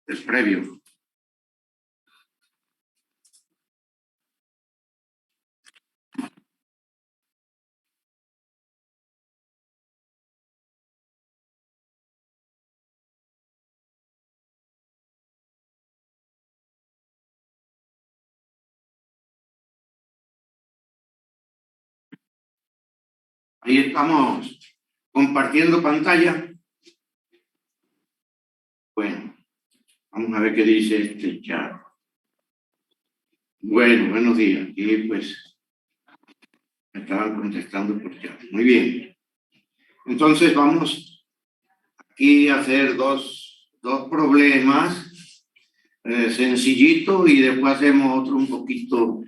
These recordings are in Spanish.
el previo. Ahí estamos compartiendo pantalla. Bueno, vamos a ver qué dice este chat. Bueno, buenos días. Aquí pues me estaban contestando por chat. Muy bien. Entonces vamos aquí a hacer dos problemas sencillitos y después hacemos otro un poquito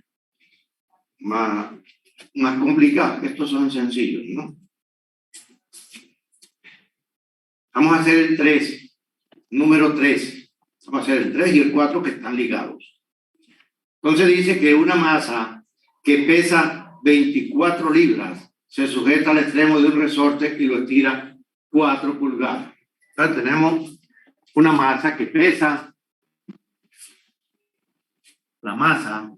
más complicado. Estos son sencillos, ¿no? Vamos a hacer el 3, número 3. Vamos a hacer el 3 y el 4 que están ligados. Entonces dice que una masa que pesa 24 libras se sujeta al extremo de un resorte y lo estira 4 pulgadas. Entonces tenemos una masa que pesa, la masa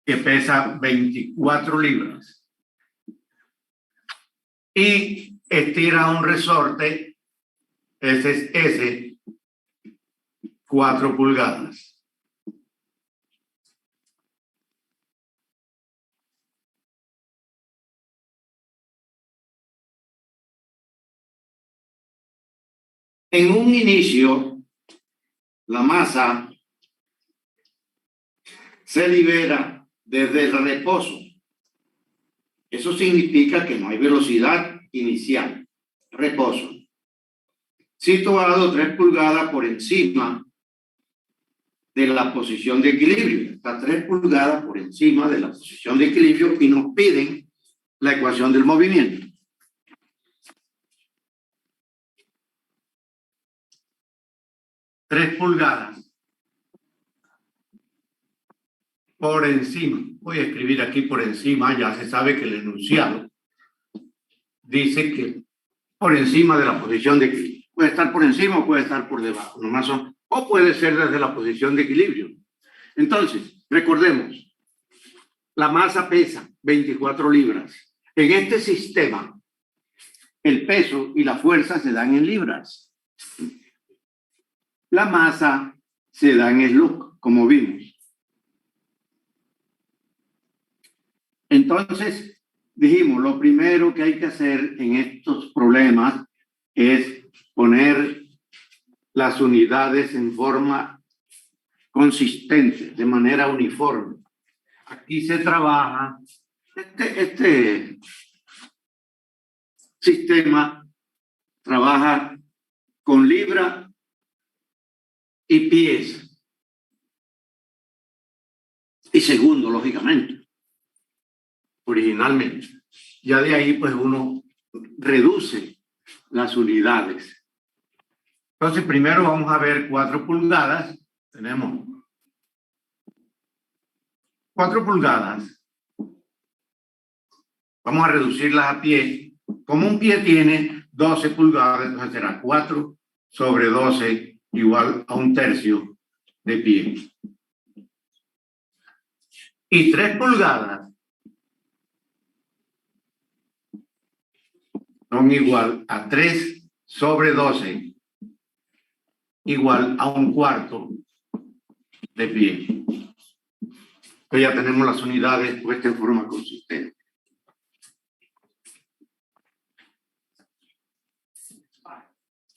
que pesa 24 libras y estira un resorte, ese es S, 4 pulgadas. En un inicio, la masa se libera desde el reposo. Eso significa que no hay velocidad inicial. Reposo. Situado 3 pulgadas por encima de la posición de equilibrio. Está 3 pulgadas por encima de la posición de equilibrio y nos piden la ecuación del movimiento. Tres pulgadas por encima. Voy a escribir aquí por encima, ya se sabe que el enunciado dice que por encima de la posición de equilibrio. Puede estar por encima o puede estar por debajo, nomás son, o puede ser desde la posición de equilibrio. Entonces, recordemos, la masa pesa 24 libras. En este sistema, el peso y la fuerza se dan en libras. La masa se da en slug, como vimos. Entonces, dijimos, lo primero que hay que hacer en estos problemas es poner las unidades en forma consistente, de manera uniforme. Aquí se trabaja, este sistema trabaja con libra y pies. Y segundo, lógicamente, originalmente. Ya de ahí, pues, uno reduce las unidades. Entonces, primero vamos a ver 4 pulgadas. Tenemos 4 pulgadas. Vamos a reducirlas a pie. Como un pie tiene 12 pulgadas, entonces será 4 sobre 12 igual a 1/3 de pie. Y 3 pulgadas son igual a 3 sobre 12 igual a 1/4 de pie. Entonces ya tenemos las unidades puestas en forma consistente.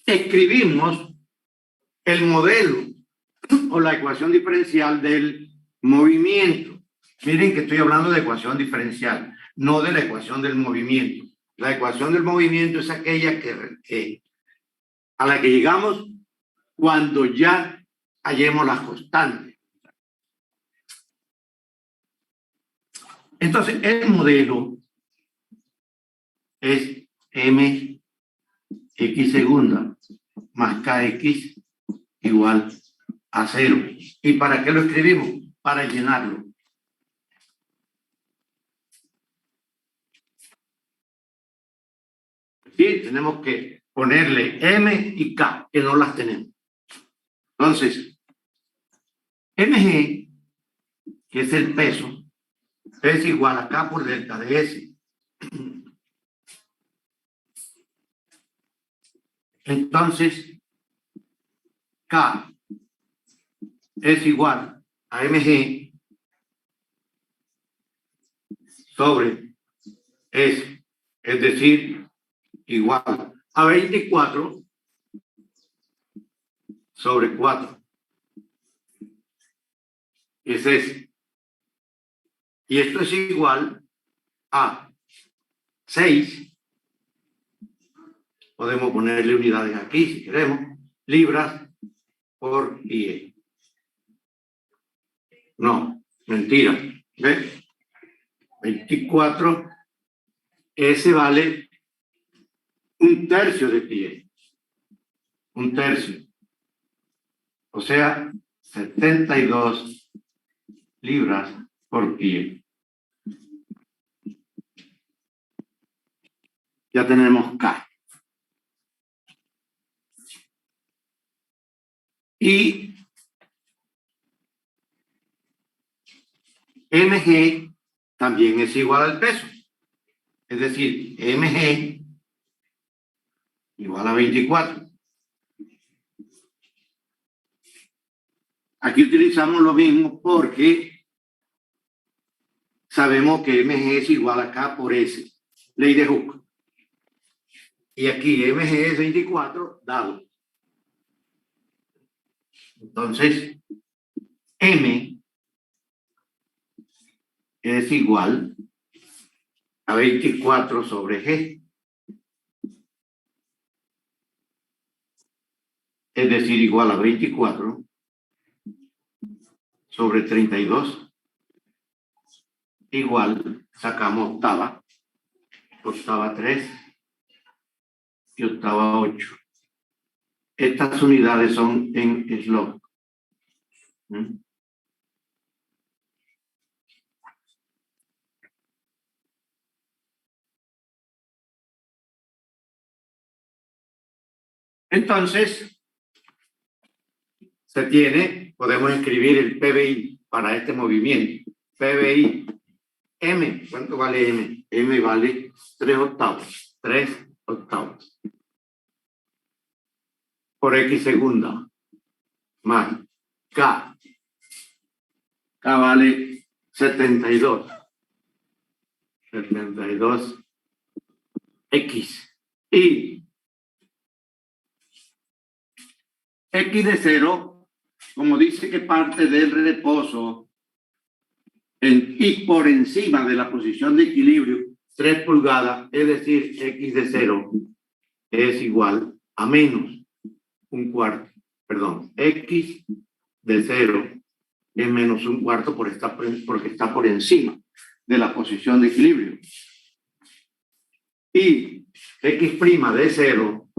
Escribimos el modelo o la ecuación diferencial del movimiento. Miren que estoy hablando de ecuación diferencial, no de la ecuación del movimiento. La ecuación del movimiento es aquella a la que llegamos cuando ya hallemos las constantes. Entonces, el modelo es mx segunda más kx igual a 0. ¿Y para qué lo escribimos? Para llenarlo. Sí, tenemos que ponerle M y K, que no las tenemos. Entonces, mg, que es el peso, es igual a K por delta de S. Entonces, K es igual a mg sobre S, es decir, igual a 24 sobre 4. Es S. Y esto es igual a 6. Podemos ponerle unidades aquí si queremos. Libras por pie. No, mentira. ¿Ves? 24. Ese vale un tercio de pie. Un tercio. O sea, 72 libras por pie. Ya tenemos K. Y mg también es igual al peso. Es decir, mg igual a 24. Aquí utilizamos lo mismo porque sabemos que mg es igual a K por S. Ley de Hooke. Y aquí mg es 24 dado. Entonces, M es igual a 24 sobre G. Es decir, igual a 24 sobre 32. Igual, sacamos octava. Octava 3 y octava 8. Estas unidades son en slot. Entonces, se tiene, podemos escribir el PBI para este movimiento. PBI, M, ¿cuánto vale M? M vale 3 octavos, 3 octavos. Por X segunda, más K. K vale 72. 72 X. Y X de 0, como dice que parte del reposo y por encima de la posición de equilibrio 3 pulgadas, es decir, X de 0 es igual a menos un cuarto. Perdón, X de 0 es menos un cuarto porque está por encima de la posición de equilibrio. Y X' de 0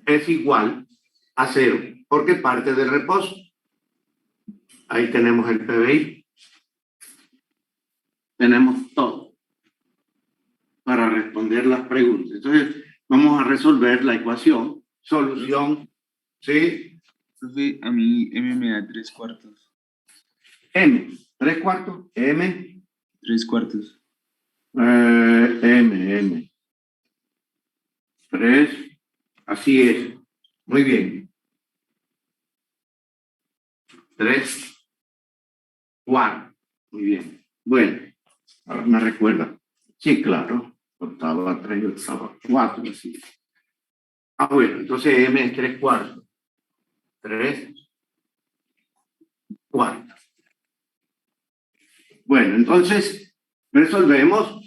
es igual a 0 porque parte del reposo. Ahí tenemos el PBI. Tenemos todo para responder las preguntas. Entonces, vamos a resolver la ecuación. Solución, ¿sí? A mí M me da 3/4. M, 3/4, M. 3/4. M. 3, así es. Muy bien. 3/4. Muy bien. Bueno, ahora me recuerda. Sí, claro. Octava 3 y octava 4, así. Bueno, entonces M es 3/4. 3/4. Bueno, entonces resolvemos.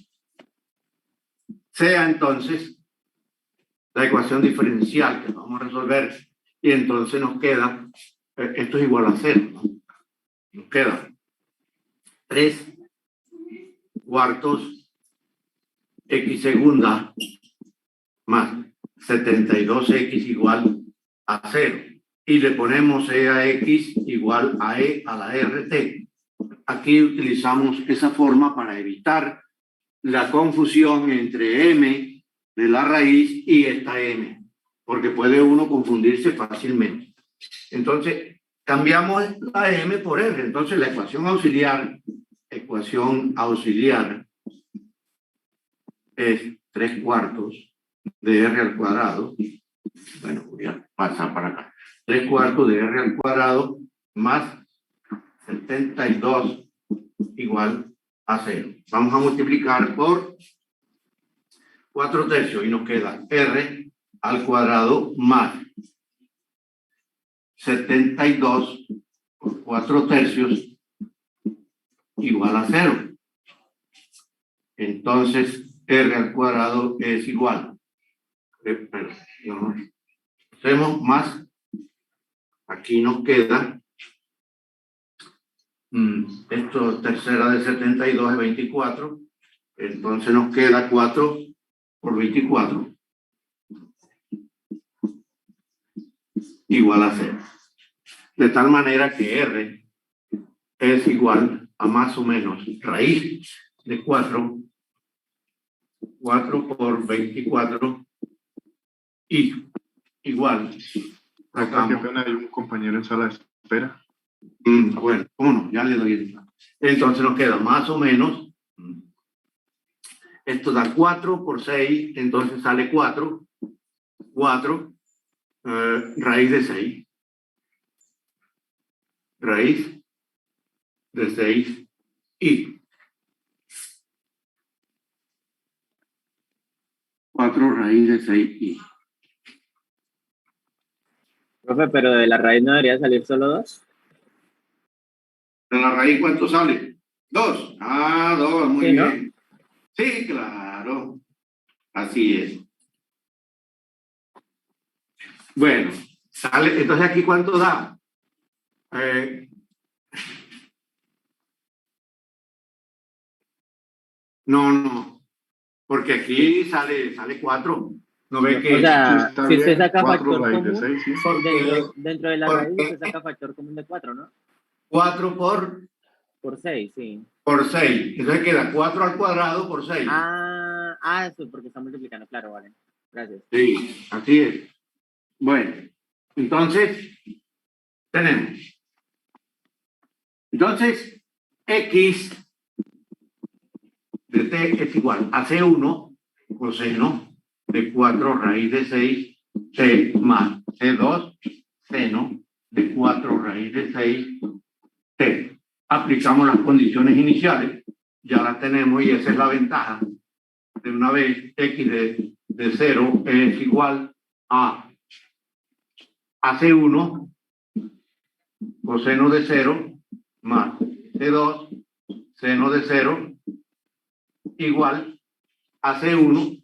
Sea entonces la ecuación diferencial que vamos a resolver y entonces nos queda, esto es igual a 0, ¿no? Nos queda 3/4 X segunda más 72X igual a 0. Y le ponemos E a X igual a E a la RT. Aquí utilizamos esa forma para evitar la confusión entre M de la raíz y esta m, porque puede uno confundirse fácilmente. Entonces, cambiamos la m por r. Entonces, la ecuación auxiliar es 3/4 de r al cuadrado. Bueno, voy a pasar para acá. 3/4 de r al cuadrado más 72 igual a 0. Vamos a multiplicar por 4/3 y nos queda r al cuadrado más 72 por 4/3 igual a 0. Entonces, r al cuadrado es igual. Hacemos más. Aquí nos queda. Esto tercera de 72 es 24. Entonces nos queda 4 por 24 igual a 0. De tal manera que r es igual a más o menos raíz de 4 por 24 y igual. Acá, qué pena, hay un compañero en sala de espera. Bueno, ¿cómo no? Ya le doy el... Entonces nos queda más o menos. Esto da 4 por 6, entonces sale 4. 4 raíz de 6. Raíz de 6 y 4 raíz de 6 y. Profe, pero de la raíz no debería salir solo 2. ¿De la raíz cuánto sale? 2. Ah, 2, muy Sí, ¿no? bien. Sí, claro. Así es. Bueno, sale, entonces aquí ¿cuánto da? No, porque aquí sale 4. ¿No ve que? O sea, Está si usted bien, saca 4 factor raíz de común, 6, sí. dentro de la raíz usted saca factor común de 4, ¿no? 4 Por 6, sí. por 6. Entonces queda 4 al cuadrado por 6. Eso, porque está multiplicando, claro, vale. Gracias. Sí, así es. Bueno, entonces tenemos. Entonces, x de t es igual a C1 coseno de 4 raíz de 6 t más C2 seno de 4 raíz de 6 t. Aplicamos las condiciones iniciales, ya las tenemos y esa es la ventaja. De una vez, x de 0 es igual a C1 coseno de 0 más C2 seno de 0 igual a C1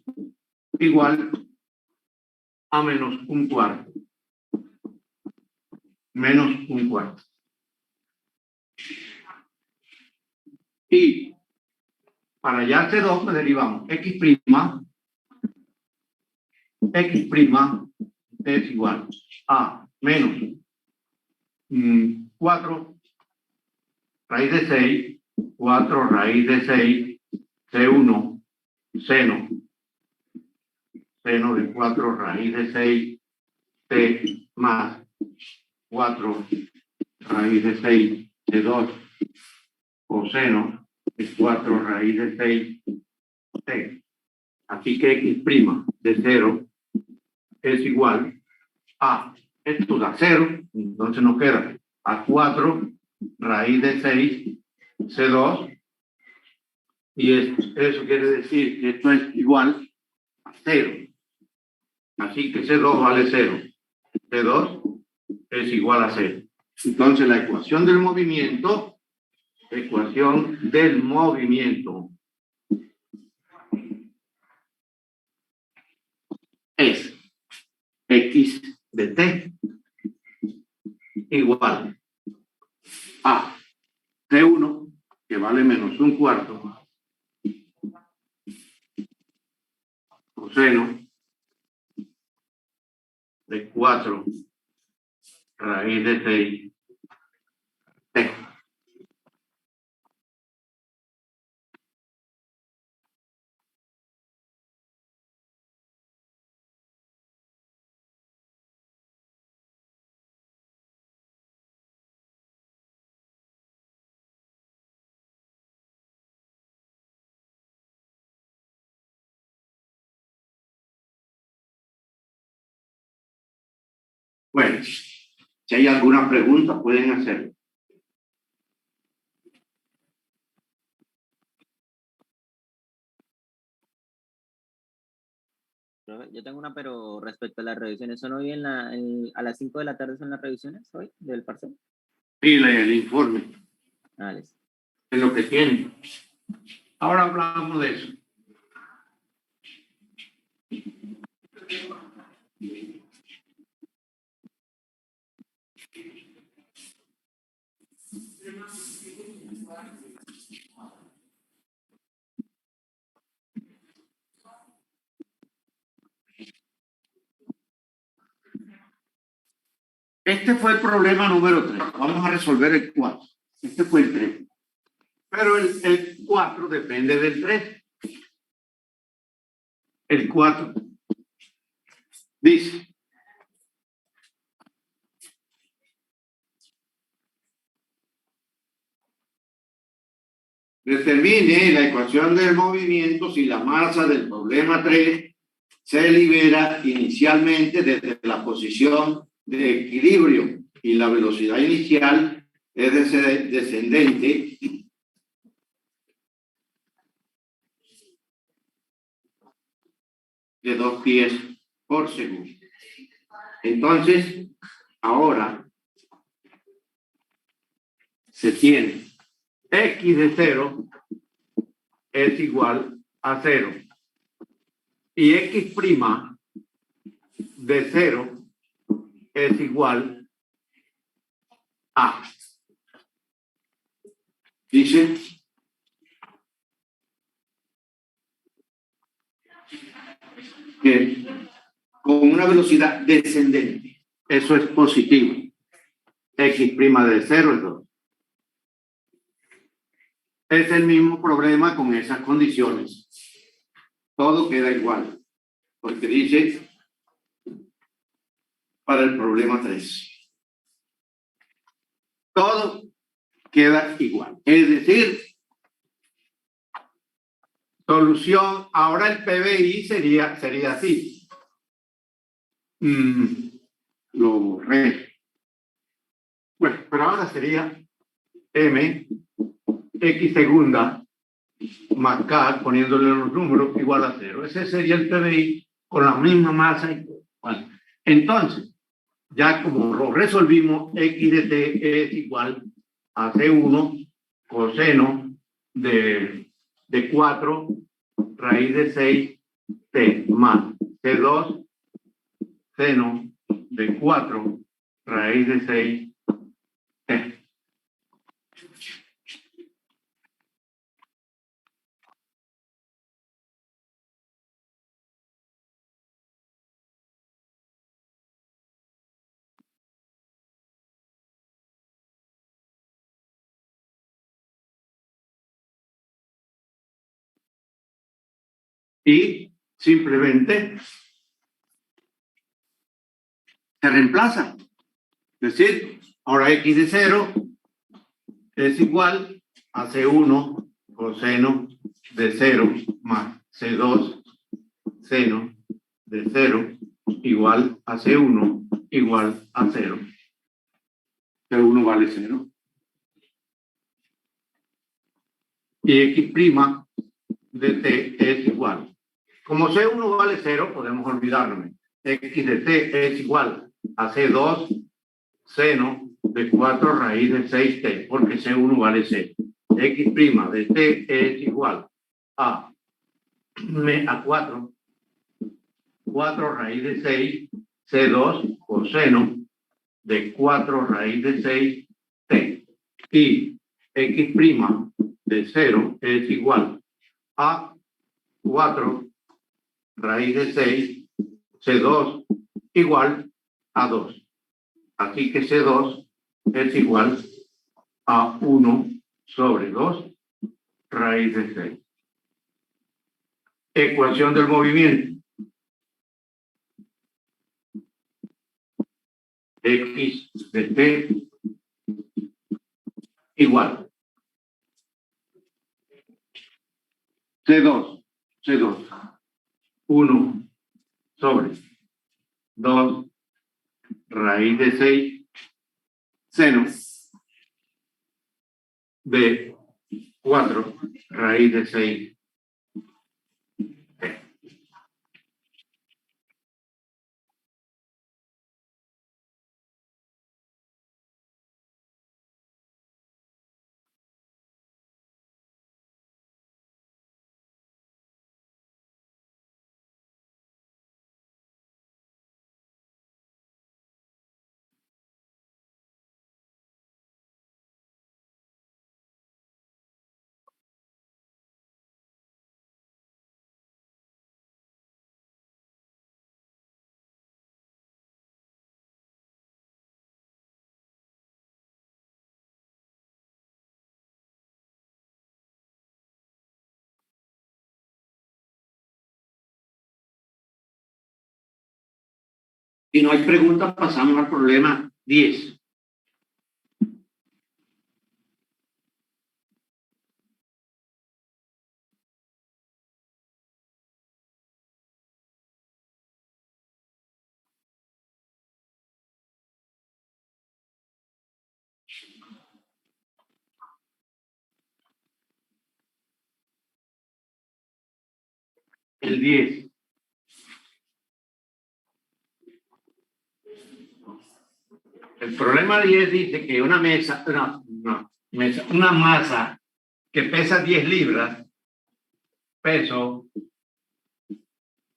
igual a menos 1/4. Menos 1/4. Y para hallar C2 pues derivamos x' es igual a menos 4 raíz de 6, 4 raíz de 6, C1 seno de 4 raíz de 6 t más 4 raíz de 6 de 2 coseno de 4 raíz de 6 t. Así que x' de 0 es igual a, esto da 0, entonces nos queda a 4 raíz de 6 C2 y eso quiere decir que esto es igual a 0. Así que C2 vale 0. C2 es igual a 0. Entonces la ecuación del movimiento es x de t igual a C1, que vale menos 1/4, coseno de 4 raíz de 6 t. Bueno, si hay alguna pregunta, pueden hacerlo. Profe, yo tengo una, pero respecto a las revisiones, ¿son hoy a las 5 de la tarde son las revisiones hoy del parcial? Sí, el informe, Ah, listo. es lo que tienen. Ahora hablamos de eso. Este fue el problema número 3. Vamos a resolver el 4. Este fue el 3. Pero el 4 depende del 3. El 4 dice: determine la ecuación del movimiento si la masa del problema 3 se libera inicialmente desde la posición de equilibrio y la velocidad inicial es descendente de 2 pies por segundo. Entonces, ahora se tiene x de 0 es igual a 0 y x' de 0 es igual a. Dice que con una velocidad descendente, eso es positivo. X' de 0 es 2. Es el mismo problema con esas condiciones. Todo queda igual, porque dice para el problema 3. Todo queda igual. Es decir, solución, ahora el PBI sería así. Lo borré. Bueno, pero ahora sería M, X segunda, más K, poniéndole los números, igual a 0. Ese sería el PBI con la misma masa. Bueno, entonces, ya como lo resolvimos, X de T es igual a C1 coseno de 4 raíz de 6 T más C2 seno de 4 raíz de 6 T. Y simplemente se reemplaza. Es decir, ahora X de 0 es igual a C1 coseno de 0 más C2 seno de 0 igual a C1 igual a 0. C1 vale 0. Y X' de T es igual. Como C1 vale 0, podemos olvidarme. X de T es igual a C2 seno de 4 raíz de 6T, porque C1 vale 0. X' de T es igual a 4 raíz de 6 C2 coseno de 4 raíz de 6 T. Y X' de 0 es igual a 4 raíz de 6 C2 igual a 2. Así que C2 es igual a 1 sobre 2 raíz de 6. Ecuación del movimiento. X de T igual C2 1 sobre 2 raíz de 6 seno de 4 raíz de 6. Si no hay preguntas, pasamos al problema 10. El 10. El problema 10 dice que una masa que pesa 10 libras, peso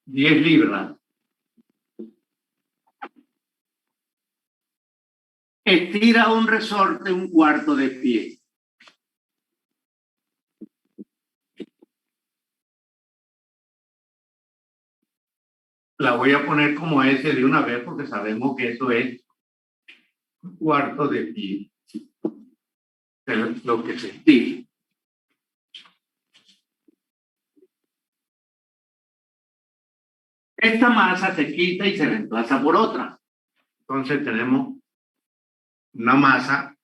10 libras, estira un resorte 1/4 de pie. La voy a poner como S de una vez porque sabemos que eso es 1/4 de pie. Es lo que se estira. Esta masa se quita y se reemplaza por otra. Entonces tenemos una masa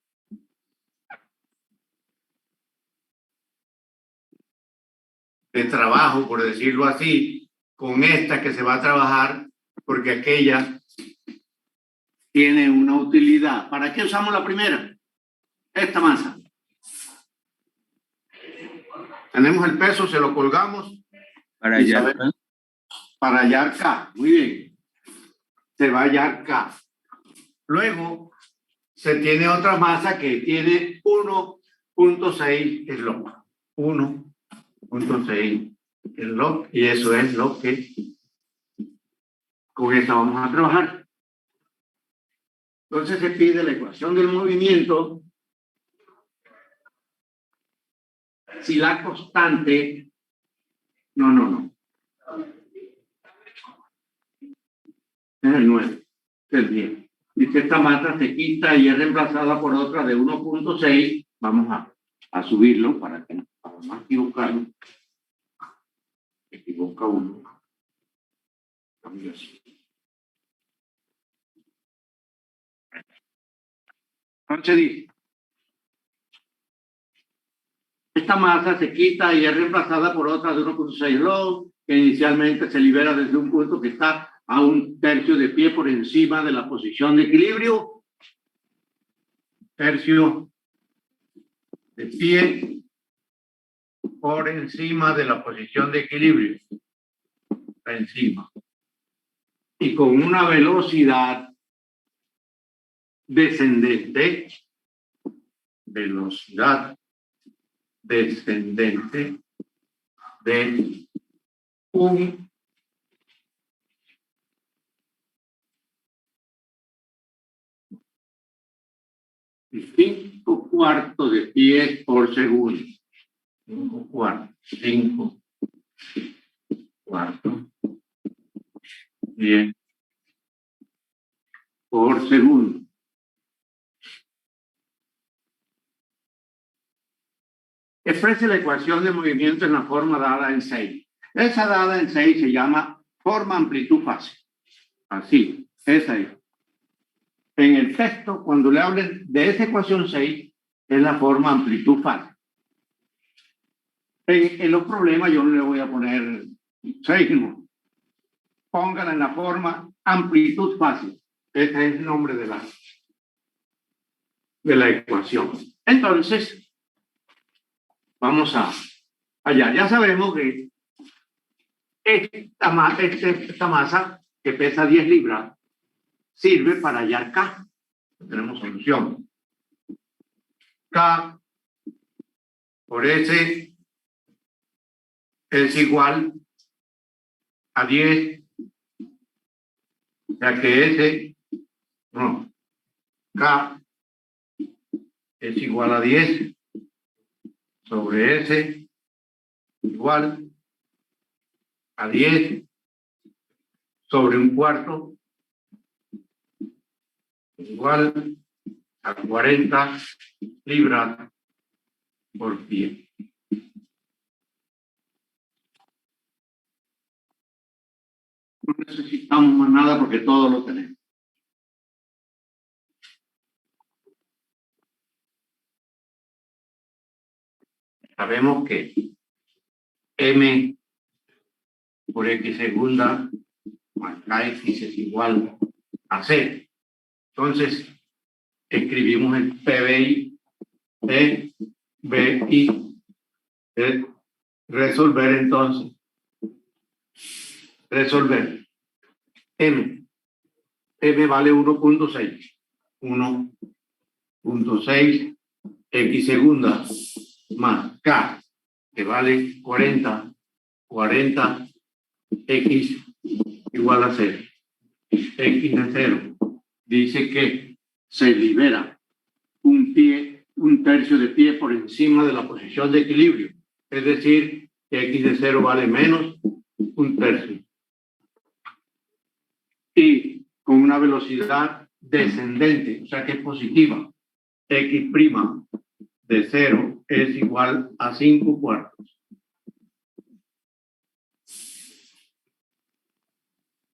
de trabajo, por decirlo así, con esta que se va a trabajar, porque aquella tiene una utilidad. ¿Para qué usamos la primera? Esta masa. Tenemos el peso, se lo colgamos. Para y allá. sabemos- Para hallar K. Muy bien. Se va a hallar K. Luego, se tiene otra masa que tiene 1.6 log. 1.6 log. Y eso es lo que con esta vamos a trabajar. Entonces se pide la ecuación del movimiento si la constante... No. Es el 9, es el 10. Dice esta masa se quita y es reemplazada por otra de 1.6. Vamos a subirlo para que no equivocarnos. Equivoca uno. Cambio así. Entonces dice, esta masa se quita y es reemplazada por otra de 1.6 log, que inicialmente se libera desde un punto que está a 1/3 de pie por encima de la posición de equilibrio. Tercio de pie por encima de la posición de equilibrio. Encima. Y con una velocidad descendente. Velocidad descendente de un cinco cuartos de pies por segundo. 5 cuartos. Bien. Por segundo. Exprese la ecuación de movimiento en la forma dada en 6. Esa dada en 6 se llama forma amplitud-fase. Así, esa es. En el texto, cuando le hablen de esa ecuación 6, es la forma amplitud-fase. En los problemas yo no le voy a poner 6, no. Póngala en la forma amplitud-fase. Este es el nombre de la ecuación. Entonces, vamos allá. Ya sabemos que esta masa que pesa 10 libras sirve para hallar K. Tenemos solución. K por S es igual a 10, ya que K es igual a 10 sobre S igual a 10 sobre un cuarto igual a 40 libras por pie. No necesitamos más nada porque todo lo tenemos. Sabemos que M por X segunda más KX es igual a C. Entonces, escribimos el PBI de BI. Resolver entonces. Resolver. M vale 1.6. 1.6 X segunda más K, que vale 40 X igual a 0. X de 0 dice que se libera un tercio de pie por encima de la posición de equilibrio. Es decir, que X de 0 vale menos un tercio. Y con una velocidad descendente, o sea que es positiva, X' de 0 es igual a 5 cuartos.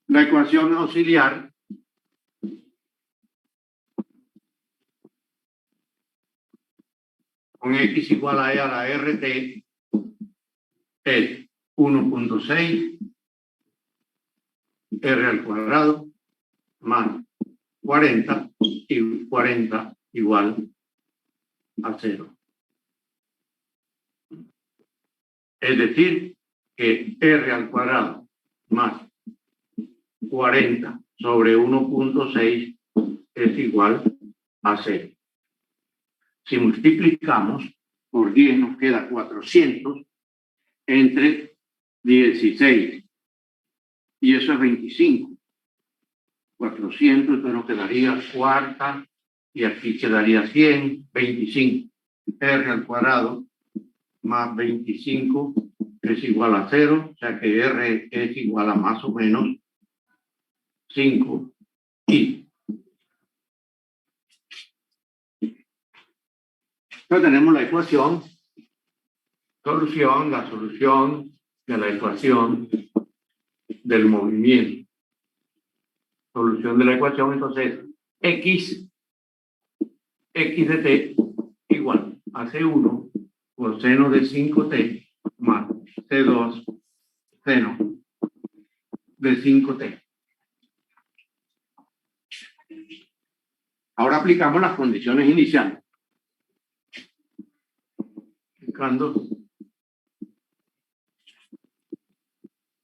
La ecuación auxiliar con X igual a E a la RT es 1.6 R al cuadrado más 40 y 40 igual a 0. Es decir, que R al cuadrado más 40 sobre 1.6 es igual a 0. Si multiplicamos por 10 nos queda 400 entre 16 y eso es 25. 400, entonces nos quedaría cuarta y aquí quedaría 100, 25. R al cuadrado más 25 es igual a 0, o sea que R es igual a más o menos 5 y. Entonces tenemos la ecuación, la solución de la ecuación del movimiento. Solución de la ecuación, entonces, X de t igual a C1 coseno de 5t más C2 seno de 5t. Ahora aplicamos las condiciones iniciales. Aplicando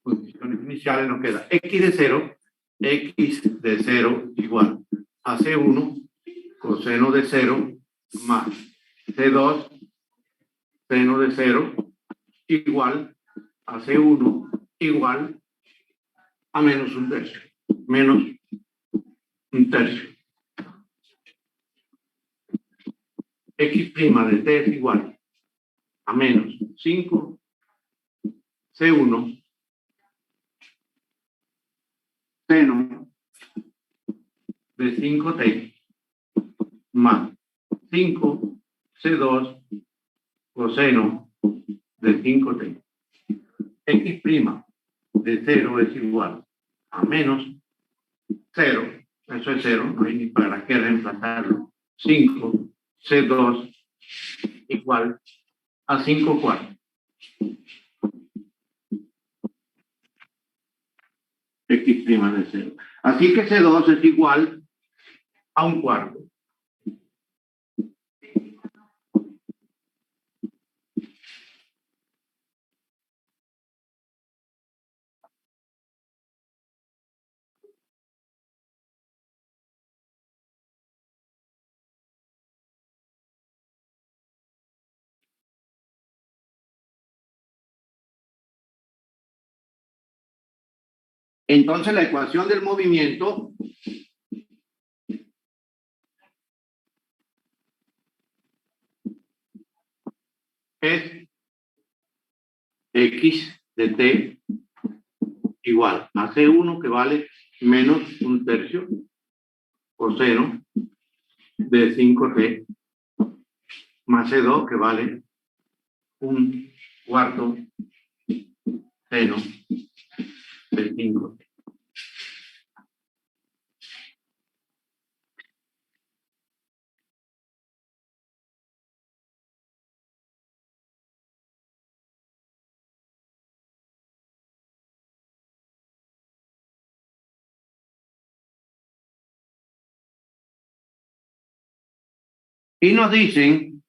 condiciones iniciales nos queda X de 0 igual a C1 coseno de 0 más C2 seno de 0 igual a C1 igual a menos un tercio. Menos un tercio. X' de t es igual a menos 5 C1 seno de 5t más 5 C2 coseno de 5t. X' de 0 es igual a menos 0, eso es 0, no hay ni para qué reemplazarlo. 5 C2 igual a 5 cuartos. X' de 0. Así que C2 es igual a un cuarto. Entonces la ecuación del movimiento es x de t igual a C1, que vale menos un tercio coseno de 5t, más C2, que vale un cuarto seno de 5t. Y nos dicen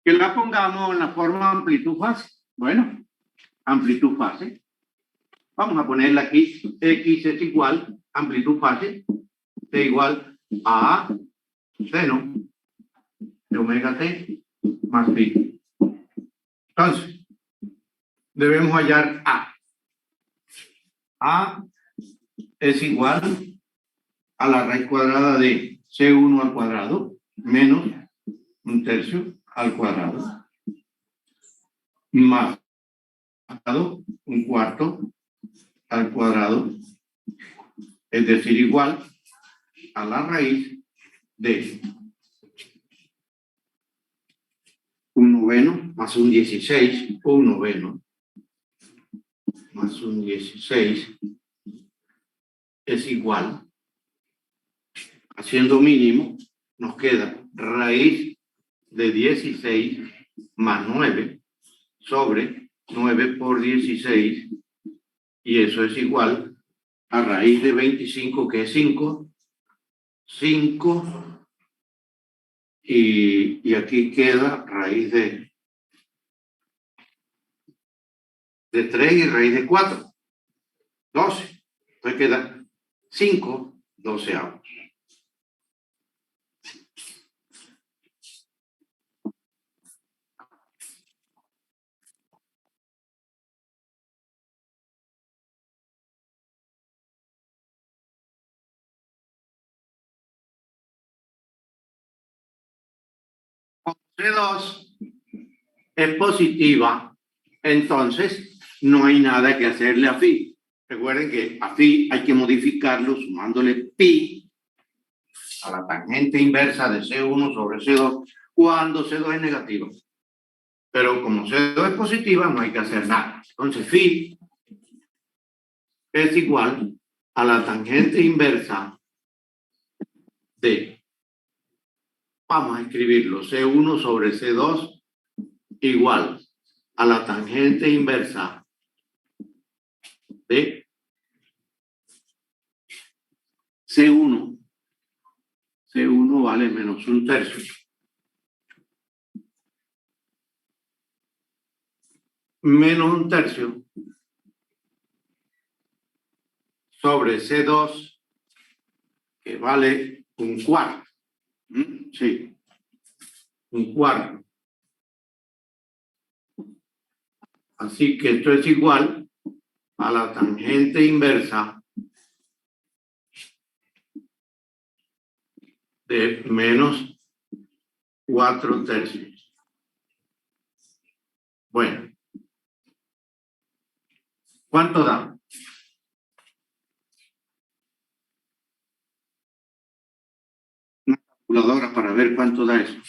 que la pongamos en la forma amplitud-fase. Bueno, amplitud-fase. Vamos a ponerla aquí. X es igual, amplitud-fase, t igual a seno de omega t más pi. Entonces, debemos hallar A. A es igual a la raíz cuadrada de C1 al cuadrado menos un tercio al cuadrado más un cuarto al cuadrado, es decir, igual a la raíz de un noveno más un 16, o un noveno más un 16 es igual, haciendo mínimo, nos queda raíz de 16 más 9 sobre 9 por 16, y eso es igual a raíz de 25, que es 5, 5, y aquí queda raíz de 3 y raíz de 4, 12. Entonces queda 5 doceavos. C2 es positiva, entonces no hay nada que hacerle a phi. Recuerden que a phi hay que modificarlo sumándole pi a la tangente inversa de C1 sobre C2 cuando C2 es negativa. Pero como C2 es positiva, no hay que hacer nada. Entonces phi es igual a la tangente inversa de, vamos a escribirlo, C1 sobre C2 igual a la tangente inversa de C1. C1 vale menos un tercio. Menos un tercio sobre C2, que vale un cuarto. Sí, un cuarto. Así que esto es igual a la tangente inversa de menos 4 tercios. Bueno, ¿cuánto da? Una calculadora para ver cuánto da eso.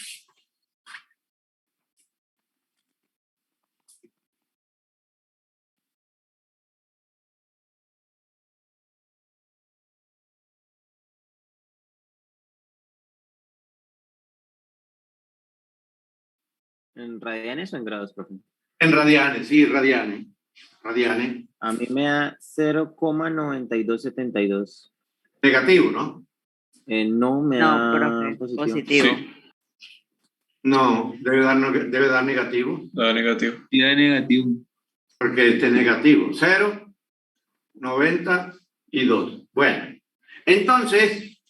¿En radianes o en grados, profe? En radianes, sí, radianes. radianes. A mí me da 0,9272. Negativo, ¿no? No, me No, da profe, positivo. positivo. Sí. No, debe dar negativo, Da negativo. Y da negativo. porque este es negativo. 0,92. Bueno, entonces,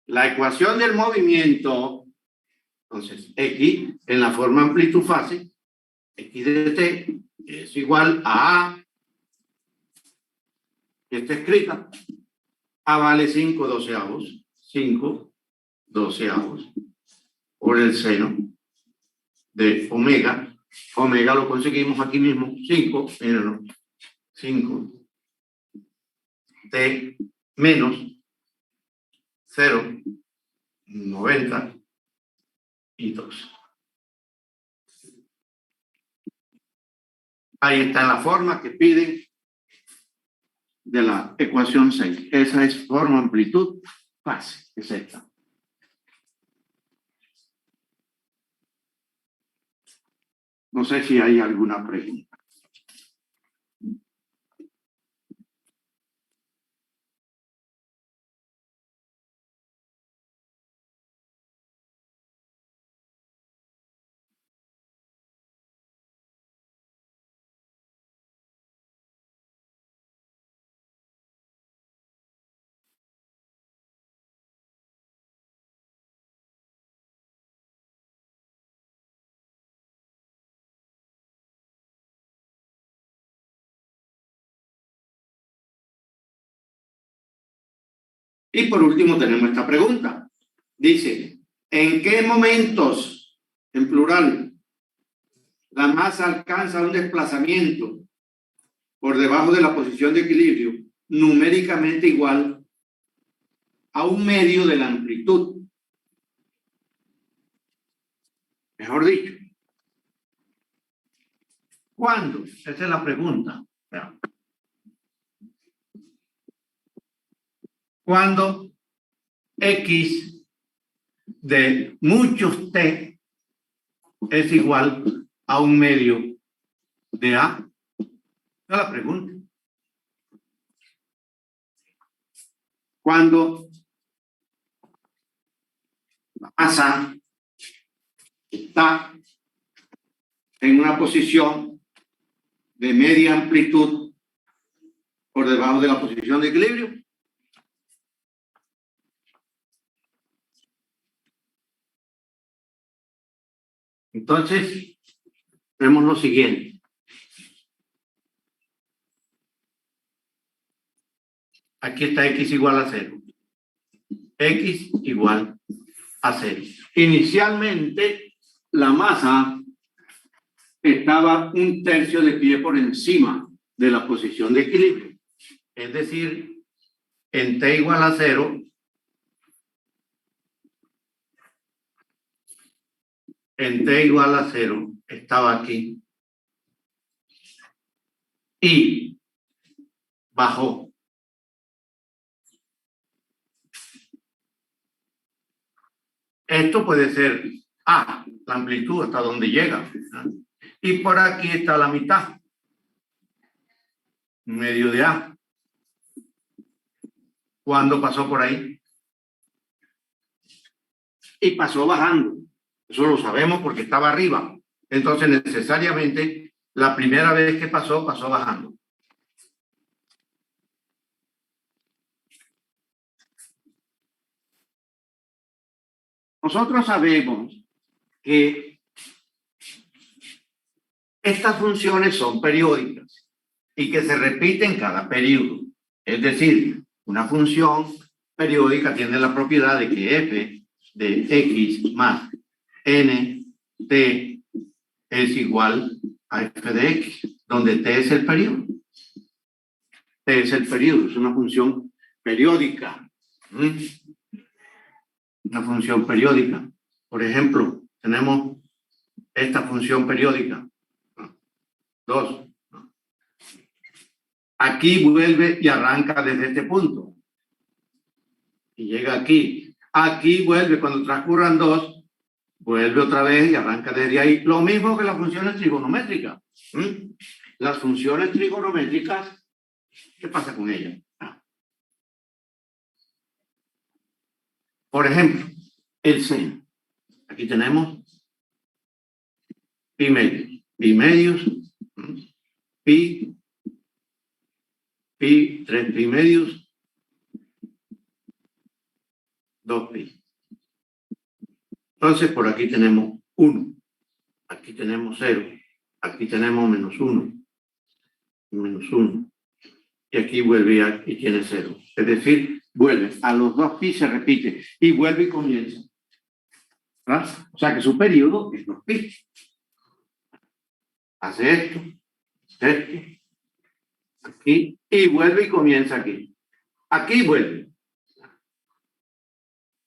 la ecuación del movimiento, entonces, X en la forma amplitud-fase, X de T es igual a A, que está escrita, A vale 5/12, 5/12 por el seno de omega. Omega lo conseguimos aquí mismo, 5, mírenlo, 5 T menos 0,92. Ahí está la forma que piden de la ecuación 6. Esa es forma amplitud fase, es esta. No sé si hay alguna pregunta. Y por último tenemos esta pregunta. Dice, ¿en qué momentos, en plural, la masa alcanza un desplazamiento por debajo de la posición de equilibrio numéricamente igual a un medio de la amplitud? Mejor dicho, ¿cuándo? Esa es la pregunta. Cuando X de muchos T es igual a un medio de A. Esa es la pregunta. Cuando la masa está en una posición de media amplitud por debajo de la posición de equilibrio. Entonces, vemos lo siguiente. Aquí está X igual a 0. X igual a 0. Inicialmente, la masa estaba un tercio de pie por encima de la posición de equilibrio. Es decir, en T igual a 0, en T igual a 0, estaba aquí. Y bajó. Esto puede ser A, la amplitud hasta donde llega, ¿no? Y por aquí está la mitad, medio de A. ¿Cuándo pasó por ahí? Y pasó bajando. Eso lo sabemos porque estaba arriba. Entonces, necesariamente, la primera vez que pasó, pasó bajando. Nosotros sabemos que estas funciones son periódicas y que se repiten cada periodo. Es decir, una función periódica tiene la propiedad de que f de x más n t es igual a f de x, donde t es el periodo. T es el periodo, es una función periódica. Una función periódica. Por ejemplo, tenemos esta función periódica. 2. Aquí vuelve y arranca desde este punto. Y llega aquí. Aquí vuelve cuando transcurran 2, vuelve otra vez y arranca desde ahí. Lo mismo que las funciones trigonométricas. las funciones trigonométricas, ¿qué pasa con ellas? Por ejemplo, el seno. Aquí tenemos pi medios. Pi medios, pi, 3 pi medios, 2 pi. Entonces, por aquí tenemos 1, aquí tenemos 0, aquí tenemos menos 1, y aquí vuelve y tiene 0. Es decir, vuelve a los 2 pi, se repite, y vuelve y comienza. ¿Verdad? O sea que su periodo es 2 pi. Hace esto, aquí, y vuelve y comienza aquí. Aquí vuelve.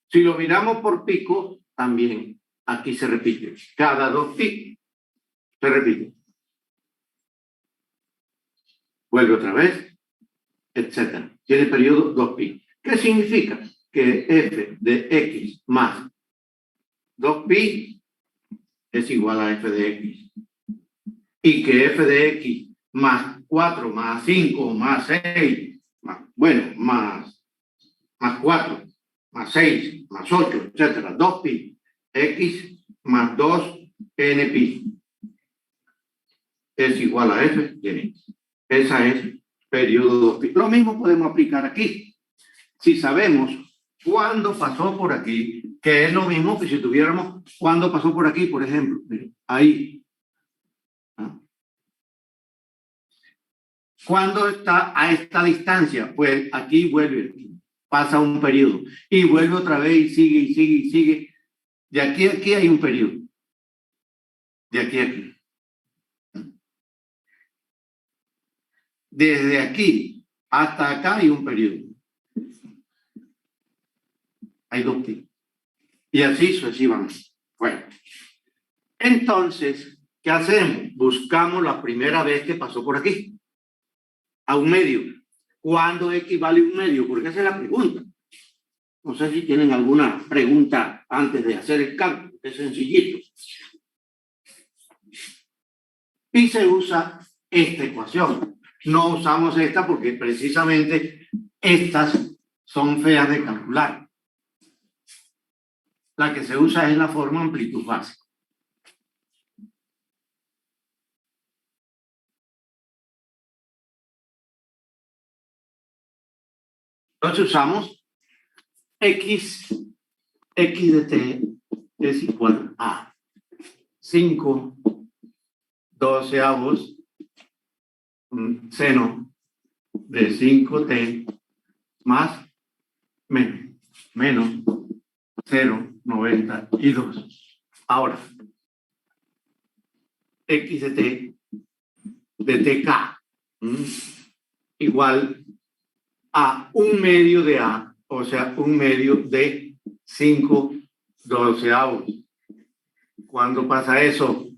Si lo miramos por pico, también aquí se repite. Cada 2 pi se repite. Vuelve otra vez, etc. Tiene periodo 2 pi. ¿Qué significa? Que f de x más 2 pi es igual a f de x. Y que f de x más 4, más 5, más 6, más 4, más 6, más 8, etcétera, 2 pi, x más 2 n pi es igual a f de x. Esa es periodo 2 pi. Lo mismo podemos aplicar aquí. Si sabemos cuándo pasó por aquí, que es lo mismo que si tuviéramos cuándo pasó por aquí, por ejemplo, miren, ahí. ¿Cuándo está a esta distancia? Pues aquí vuelve, pasa un periodo y vuelve otra vez y sigue y sigue y sigue. De aquí a aquí hay un periodo. De aquí a aquí. Desde aquí hasta acá hay un periodo. Hay 2 pi. Y así sucesivamente. Bueno, entonces, ¿qué hacemos? Buscamos la primera vez que pasó por aquí. A un medio. ¿Cuándo equivale un medio? Porque esa es la pregunta. No sé si tienen alguna pregunta antes de hacer el cálculo. Es sencillito. Y se usa esta ecuación. No usamos esta porque precisamente estas son feas de calcular. La que se usa es la forma amplitud básica. Entonces usamos x de t es igual a 5 doceavos seno de 5t más menos 0,92. Ahora, x de t de tk igual a un medio de a, o sea, un medio de 5 doceavos. ¿Cuándo pasa eso?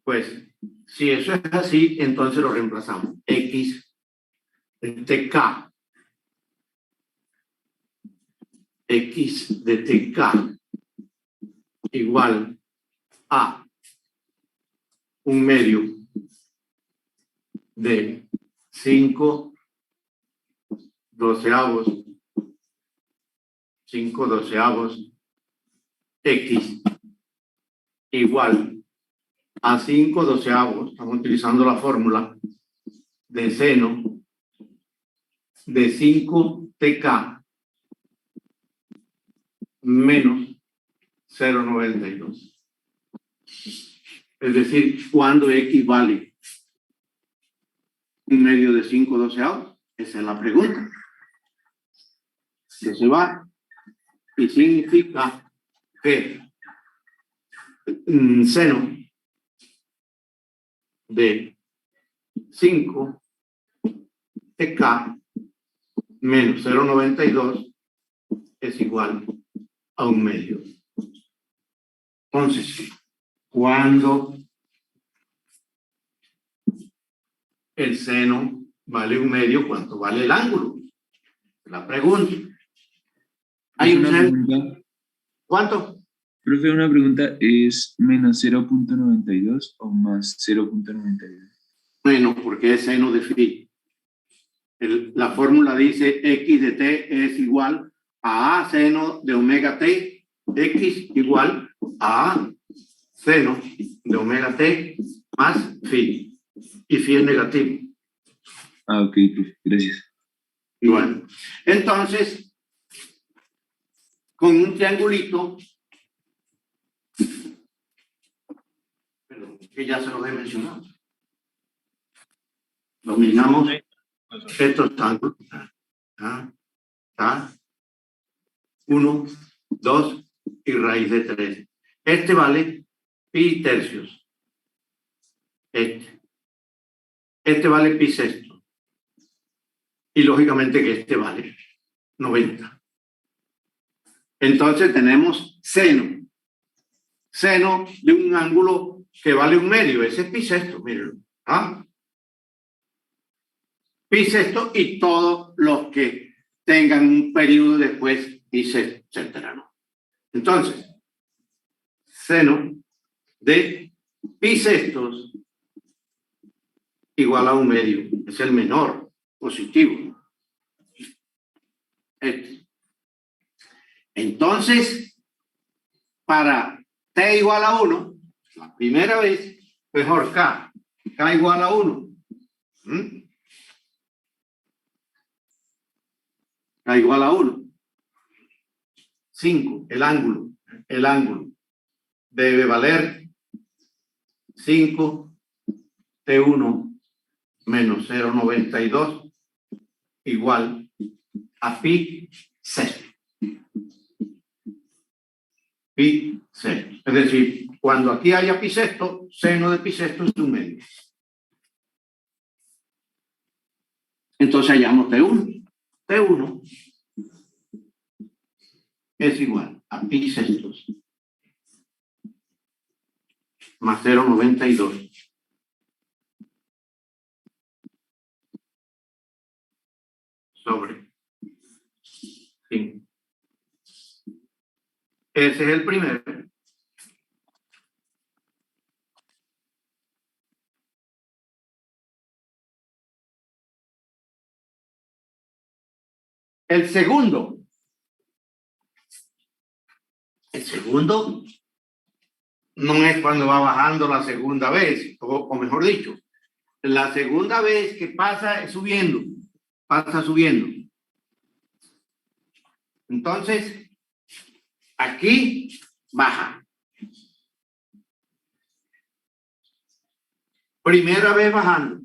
Pues, si eso es así, entonces lo reemplazamos. X de tk. X de tk igual a un medio de 5 doceavos x igual a 5 doceavos, estamos utilizando la fórmula de seno de 5tk menos 0,92. Es decir, ¿cuándo x vale un medio de 5 doceavos? Esa es la pregunta. Que se va y significa que seno de 5 tk menos 0,92 es igual a un medio. Entonces, cuando el seno vale un medio, ¿cuánto vale el ángulo? La pregunta. Hay un seno. ¿Cuánto? Profe, una pregunta, ¿es menos 0.92 o más 0.92? Bueno, porque es seno de phi. La fórmula dice x de t es igual a seno de omega t, x igual a seno de omega t más phi, y phi es negativo. Ah, ok, profe, gracias. Y bueno, entonces, con un triangulito, que ya se los he mencionado, dominamos estos ángulos. ¿Ah? 1, 2 y raíz de 3. Este vale pi tercios. Este vale pi sexto. Y lógicamente que este vale 90. Entonces tenemos seno. Seno de un ángulo que vale 1/2. Ese es pi sexto, mírenlo. ¿Ah? Pi sexto y todos los que tengan un periodo después pi sexto, etcétera, ¿no? Entonces, seno de pi sextos igual a 1/2. Es el menor positivo. Entonces, para t igual a 1, la primera vez, mejor k igual a 1. K igual a 1. 5, el ángulo debe valer 5 T1 menos 0,92 igual a pi sexto. Pi sexto. Es decir, cuando aquí haya pi sexto, seno de pi sexto es 1/2. Entonces hallamos T1. T1 es igual a pi sextos más 0,92 sobre 5. Ese es el primero. El segundo no es cuando va bajando la segunda vez, o mejor dicho, la segunda vez que pasa es subiendo, pasa subiendo. Entonces, aquí baja. Primera vez bajando.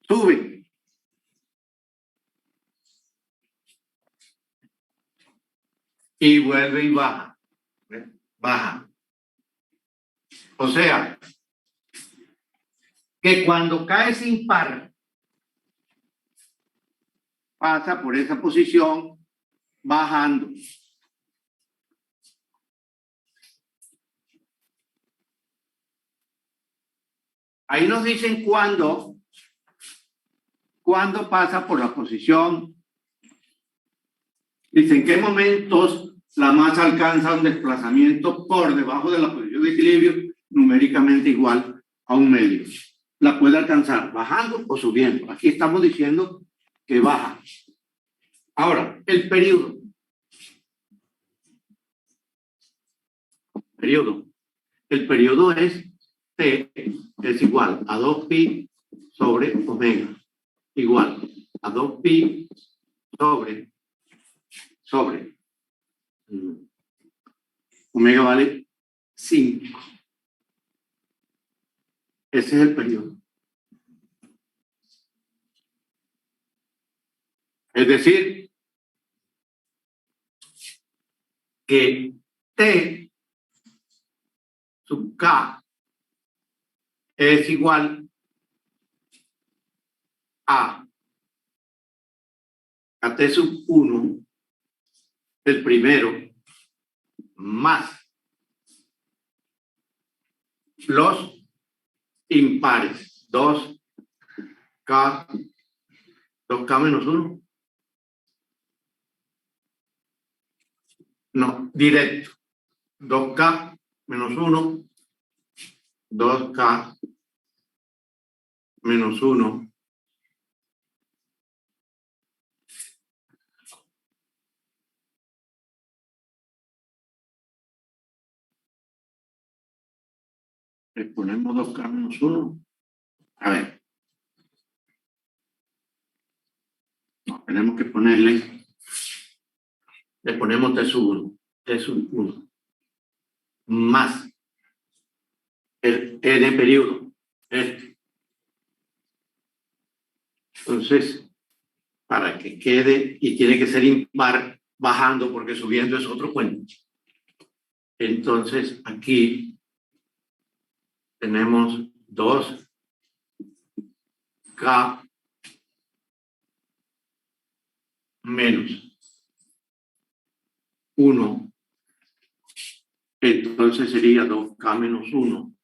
Sube. Y vuelve y baja. Baja. O sea, que cuando cae sin par, pasa por esa posición bajando. Ahí nos dicen cuándo pasa por la posición. Dicen en qué momentos la masa alcanza un desplazamiento por debajo de la posición de equilibrio numéricamente igual a 1/2. La puede alcanzar bajando o subiendo. Aquí estamos diciendo que baja. Ahora, el periodo. El periodo es T es igual a 2pi sobre omega, igual a 2pi sobre omega vale 5. Ese es el periodo. Es decir, que T sub K es igual a T sub 1, el primero, más los impares, 2K menos 1. No, directo. 2K menos 1, 2K menos 1, le ponemos 2K menos 1. A ver. No, tenemos que ponerle, le ponemos T sub 1, T sub 1, más el N periodo. Entonces, para que quede, y tiene que ser impar bajando, porque subiendo es otro cuento. Entonces, aquí tenemos 2K menos 1. Entonces sería 2K menos 1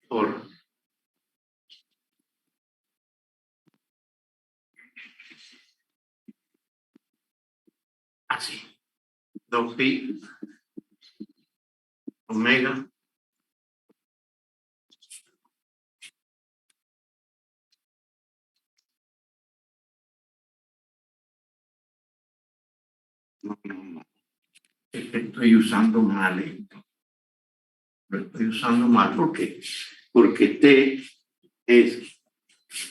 por así, 2pi omega no. Es que estoy usando mal esto. Lo estoy usando mal. ¿Por qué? Porque T es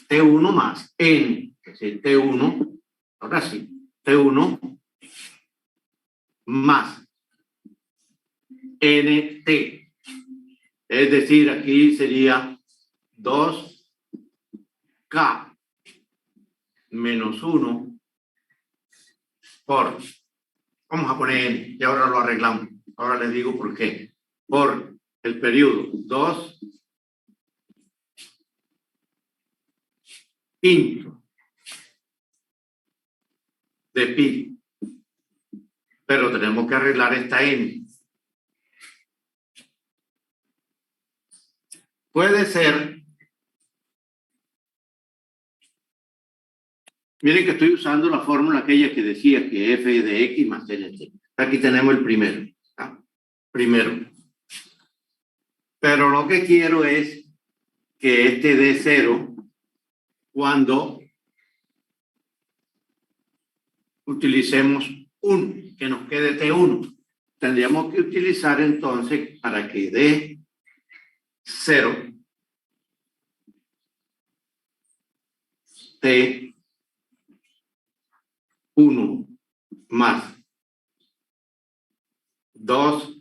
T1 más N, es decir, T1, ahora sí, T1 más NT. Es decir, aquí sería 2K menos 1 por, vamos a poner N, y ahora lo arreglamos. Ahora les digo por qué. Por el periodo 2 quinto de pi. Pero tenemos que arreglar esta N. Puede ser, miren que estoy usando la fórmula aquella que decía que f de x más nt. Aquí tenemos el primero. ¿Ah? Primero. Pero lo que quiero es que este dé 0 cuando utilicemos 1, que nos quede T1. Tendríamos que utilizar entonces, para que dé 0, T1 más 2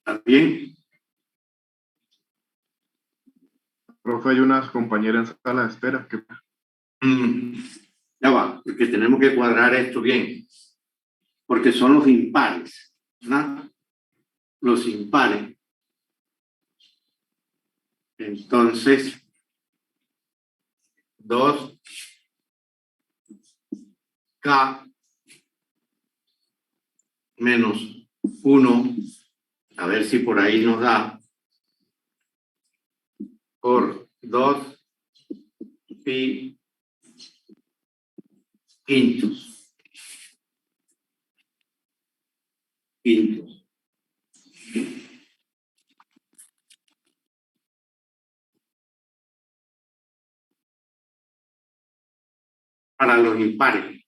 ¿También? Profe, hay unas compañeras en sala de espera que Ya va, porque tenemos que cuadrar esto bien. Porque son los impares, ¿no? Los impares. Entonces, 2K menos 1, a ver si por ahí nos da, por 2pi quintos. Para los impares.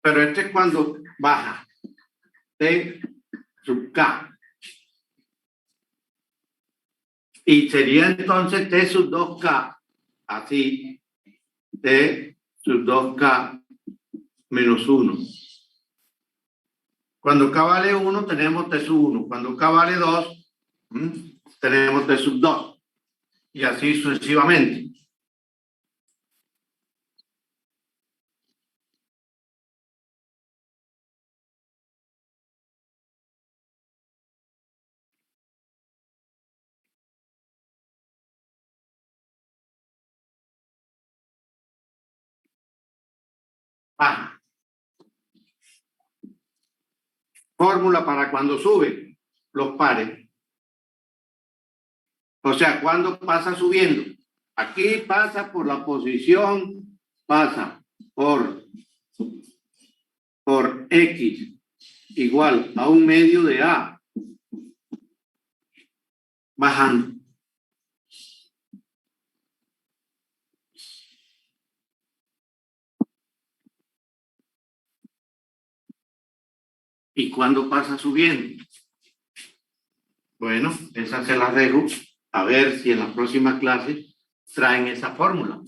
Pero este es cuando baja T sub K. Y sería entonces T sub 2K, así, T sub 2K menos 1. Cuando K vale 1, tenemos T sub 1. Cuando K vale 2, tenemos T sub 2. y así sucesivamente. Ah, fórmula para cuando sube los pares. O sea, cuando pasa subiendo. Aquí pasa por la posición, pasa por X igual a un medio de A, bajando. ¿Y cuándo pasa subiendo? Bueno, esas se las dejo, a ver si en las próximas clases traen esa fórmula.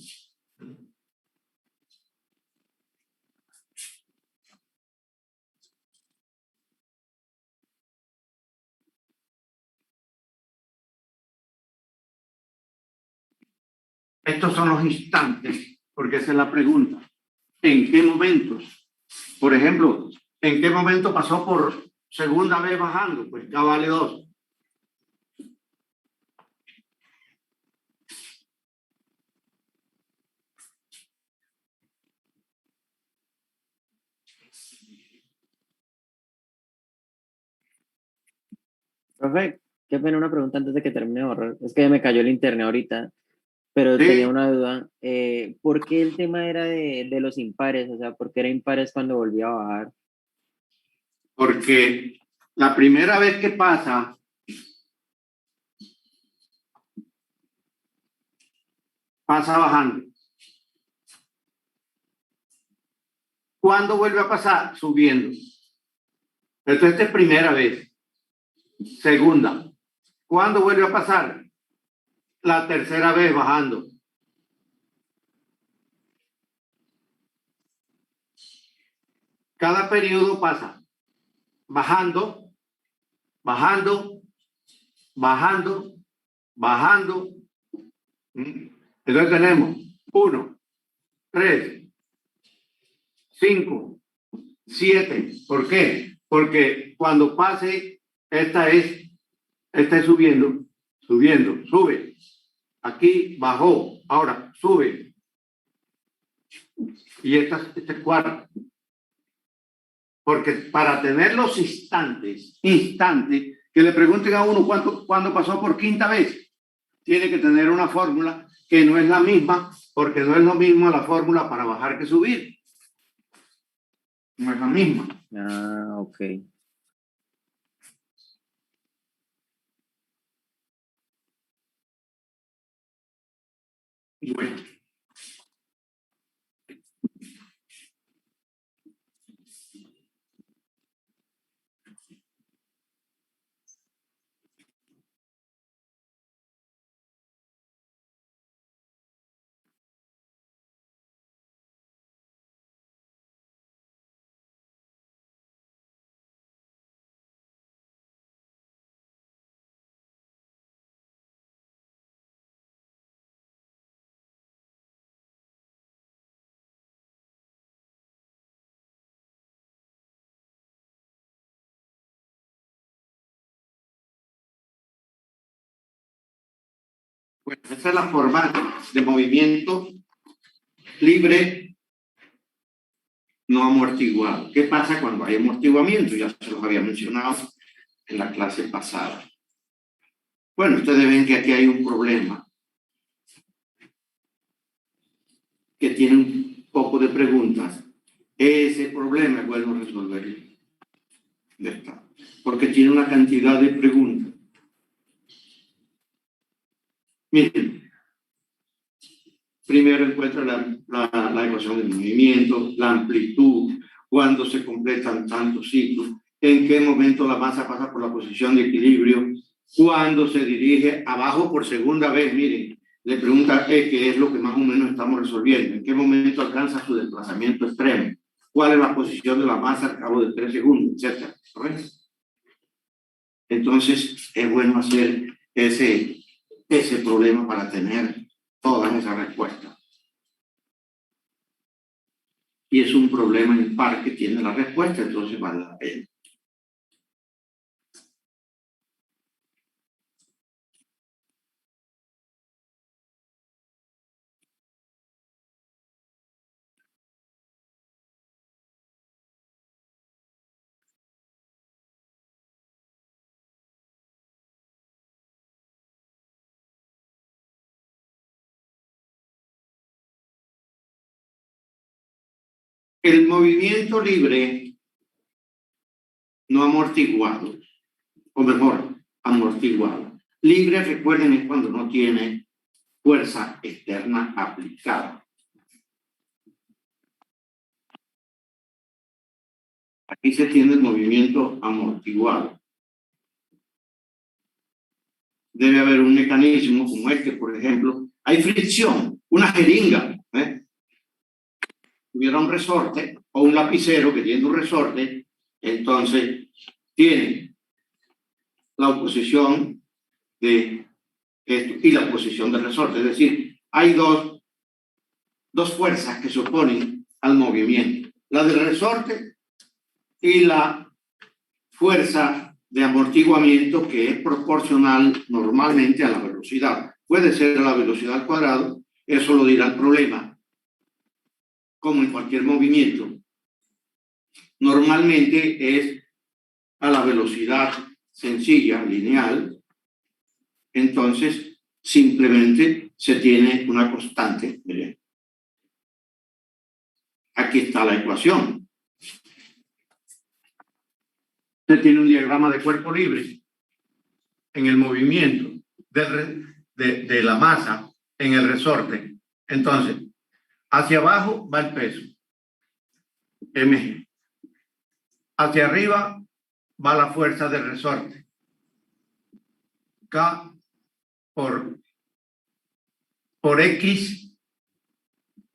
Estos son los instantes, porque esa es la pregunta. ¿En qué momentos? Por ejemplo, ¿en qué momento pasó por segunda vez bajando? Pues ya vale 2. Profe, qué pena una pregunta antes de que termine de borrar. Es que me cayó el internet ahorita, pero Sí. tenía una duda. ¿Por qué el tema era de los impares? O sea, ¿por qué era impares cuando volvía a bajar? Porque la primera vez que pasa, pasa bajando. ¿Cuándo vuelve a pasar? Subiendo. Entonces, esta es primera vez. Segunda. ¿Cuándo vuelve a pasar? La tercera vez bajando. Cada periodo pasa bajando, bajando, bajando, bajando. Entonces tenemos 1, 3, 5, 7. ¿Por qué? Porque cuando pase, esta es subiendo, subiendo, sube. Aquí bajó, ahora sube. Y esta es cuarta. Porque para tener los instantes, que le pregunten a uno cuándo pasó por quinta vez, tiene que tener una fórmula que no es la misma, porque no es lo mismo la fórmula para bajar que subir. No es la misma. Ah, ok. Bueno. Bueno, esa es la forma de movimiento libre no amortiguado. ¿Qué pasa cuando hay amortiguamiento? Ya se los había mencionado en la clase pasada. Bueno, ustedes ven que aquí hay un problema que tiene un poco de preguntas. Ese problema es bueno resolverlo. Porque tiene una cantidad de preguntas. Miren, primero encuentra la ecuación del movimiento, la amplitud, cuándo se completan tantos ciclos, en qué momento la masa pasa por la posición de equilibrio, cuándo se dirige abajo por segunda vez. Miren, le pregunta qué es lo que más o menos estamos resolviendo, en qué momento alcanza su desplazamiento extremo, cuál es la posición de la masa al cabo de 3 segundos, etc. ¿Correcto? Entonces, es bueno hacer ese ese problema para tener todas esas respuestas. Y es un problema impar que tiene la respuesta, entonces vale la pena. El movimiento libre no amortiguado, o mejor, amortiguado. Libre, recuerden, es cuando no tiene fuerza externa aplicada. Aquí se tiene el movimiento amortiguado. Debe haber un mecanismo como este, por ejemplo. Hay fricción, una jeringa, tuviera un resorte o un lapicero que tiene un resorte, entonces tiene la oposición de esto y la oposición del resorte. Es decir, hay dos fuerzas que se oponen al movimiento. La del resorte y la fuerza de amortiguamiento, que es proporcional normalmente a la velocidad. Puede ser a la velocidad al cuadrado, eso lo dirá el problema. Como en cualquier movimiento, normalmente es a la velocidad sencilla, lineal, entonces simplemente se tiene una constante. Miren. Aquí está la ecuación. Se tiene un diagrama de cuerpo libre en el movimiento de la masa en el resorte. Entonces, hacia abajo va el peso, mg. Hacia arriba va la fuerza del resorte, K por X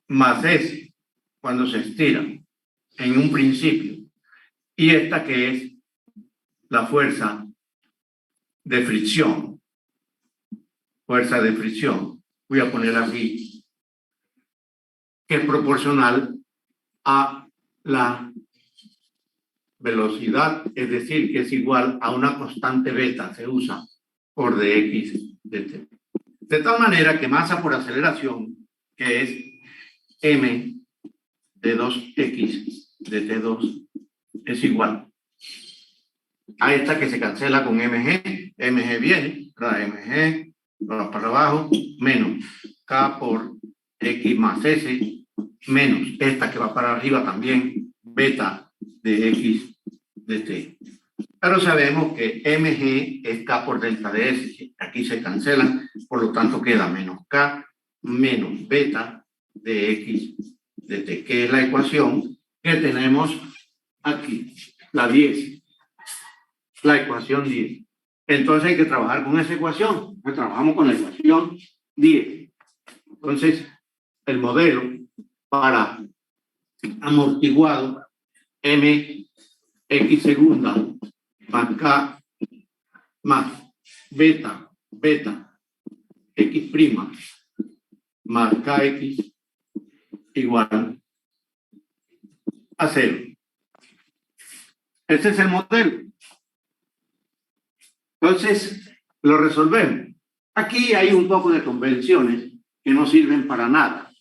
más S, cuando se estira, en un principio. Y esta que es la fuerza de fricción. Fuerza de fricción. Voy a poner así, que es proporcional a la velocidad, es decir, que es igual a una constante beta, se usa por dx dt. De tal manera que masa por aceleración, que es m de 2x de t2, es igual a esta que se cancela con mg. Mg viene, mg va para abajo, menos k por x más s, menos esta que va para arriba también, beta de x de t. Pero sabemos que mg es k por delta de s, aquí se cancelan, por lo tanto queda menos k menos beta de x de t, que es la ecuación que tenemos aquí, la 10, la ecuación 10. Entonces hay que trabajar con esa ecuación, pues trabajamos con la ecuación 10. Entonces, el modelo para amortiguado m x segunda más k más beta x prima más kx igual a 0. Ese es el modelo. Entonces, lo resolvemos. Aquí hay un poco de convenciones que no sirven para nada.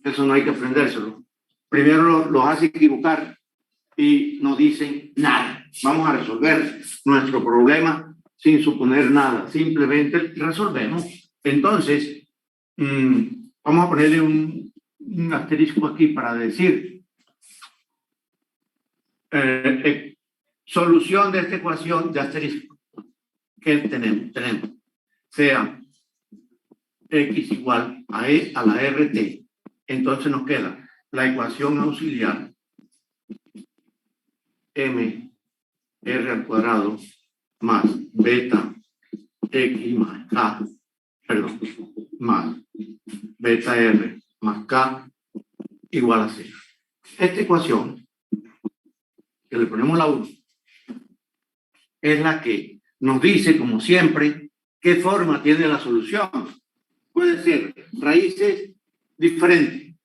Eso no hay que aprendérselo. Primero los hace equivocar y no dicen nada. Vamos a resolver nuestro problema sin suponer nada. Simplemente resolvemos. Entonces, vamos a ponerle un asterisco aquí para decir solución de esta ecuación de asterisco. ¿Qué tenemos? Tenemos sea x igual a e a la rt. Entonces nos queda la ecuación auxiliar m r al cuadrado más beta x más k, perdón, más beta r más k igual a 0. Esta ecuación, que le ponemos la 1, es la que nos dice, como siempre, ¿qué forma tiene la solución? Puede ser raíces diferentes,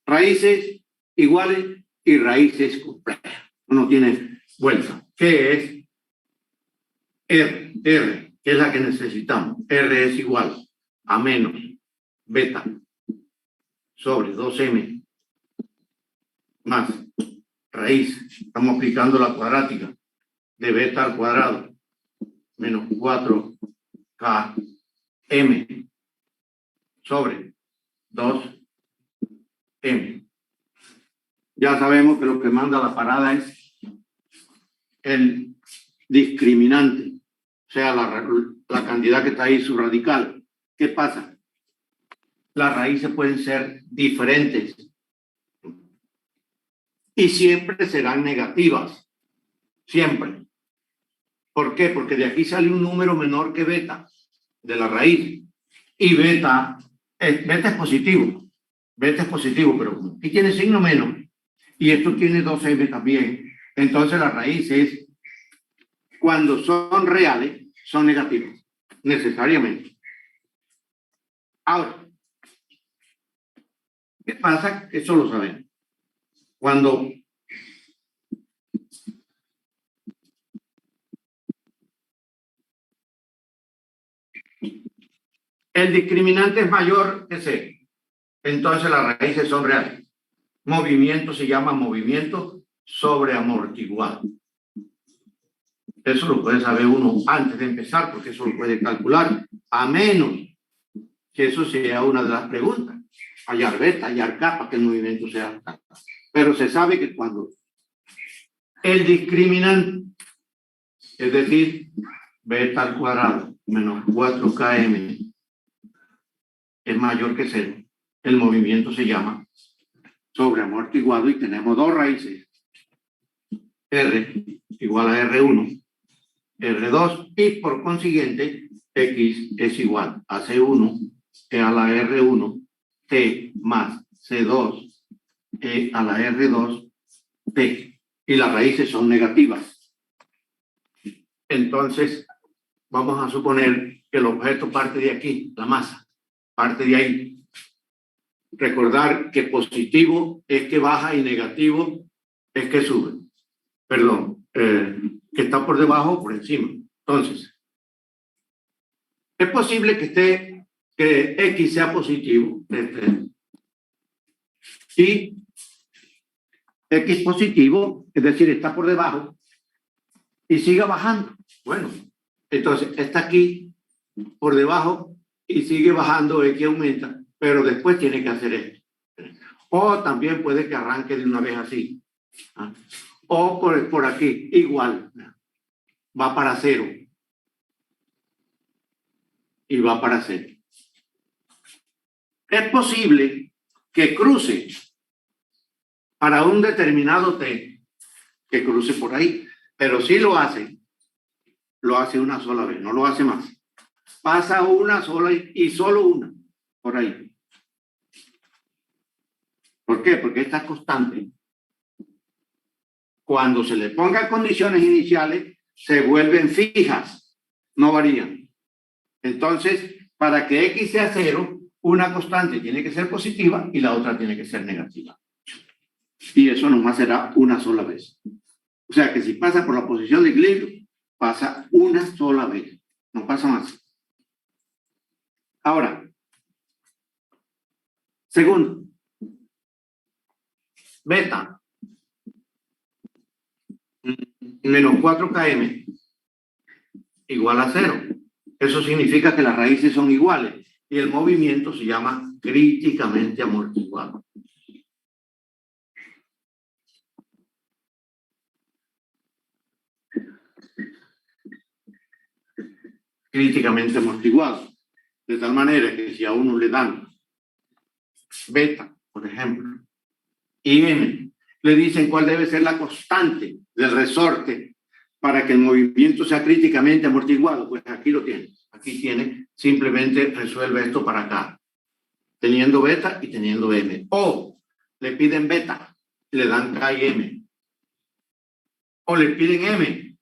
raíces iguales y raíces complejas. Uno tiene vuelta. ¿Qué es? R, que es la que necesitamos. R es igual a menos beta sobre 2m más raíz. Estamos aplicando la cuadrática de beta al cuadrado menos 4km sobre 2m. Ya sabemos que lo que manda la parada es el discriminante, o sea, la cantidad que está ahí, su radical. ¿Qué pasa? Las raíces pueden ser diferentes y siempre serán negativas. Siempre. ¿Por qué? Porque de aquí sale un número menor que beta de la raíz. Y beta es positivo. Beta es positivo, pero aquí tiene signo menos. Y esto tiene 2m también. Entonces las raíces, cuando son reales, son negativas. Necesariamente. Ahora, ¿qué pasa? Eso lo sabemos. Cuando el discriminante es mayor que C, entonces las raíces son reales. Movimiento se llama movimiento sobreamortiguado. Eso lo puede saber uno antes de empezar, porque eso lo puede calcular, a menos que eso sea una de las preguntas. Hallar beta, hallar kappa, que el movimiento sea tal. Pero se sabe que cuando el discriminante, es decir, beta al cuadrado menos 4km, es mayor que 0, el movimiento se llama sobreamortiguado y tenemos dos raíces. R igual a R1, R2 y por consiguiente X es igual a C1 e a la R1 T más C2 e a la R2 T y las raíces son negativas. Entonces vamos a suponer que el objeto parte de aquí, la masa, parte de ahí. Recordar que positivo es que baja y negativo es que sube. Perdón, que está por debajo o por encima. Entonces, es posible que X sea positivo y X positivo, es decir, está por debajo y siga bajando. Bueno, entonces está aquí por debajo y sigue bajando, X aumenta, pero después tiene que hacer esto. O también puede que arranque de una vez así. ¿Ah? O por aquí, igual. Va para 0. Y va para 0. Es posible que cruce para un determinado T, que cruce por ahí, pero si lo hace una sola vez, no lo hace más. Pasa una sola y solo una por ahí. ¿Por qué? Porque esta constante, cuando se le pongan condiciones iniciales, se vuelven fijas, no varían. Entonces, para que X sea 0, una constante tiene que ser positiva y la otra tiene que ser negativa. Y eso nomás será una sola vez. O sea que si pasa por la posición de equilibrio, pasa una sola vez, no pasa más. Ahora, segundo, beta menos 4km igual a 0. Eso significa que las raíces son iguales y el movimiento se llama críticamente amortiguado. Críticamente amortiguado. De tal manera que si a uno le dan beta, por ejemplo, y m, le dicen cuál debe ser la constante del resorte para que el movimiento sea críticamente amortiguado, pues aquí lo tiene. Aquí tiene, simplemente resuelve esto para acá, teniendo beta y teniendo m. O le piden beta, le dan k y m. O le piden m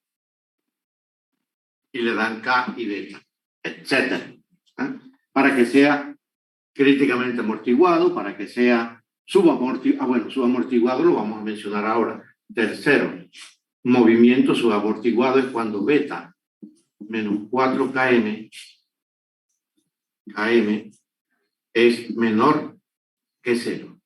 y le dan k y beta. etcétera, para que sea críticamente amortiguado, para que sea subamortiguado. Subamortiguado lo vamos a mencionar ahora. Tercero, movimiento subamortiguado es cuando beta menos 4 km es menor que 0.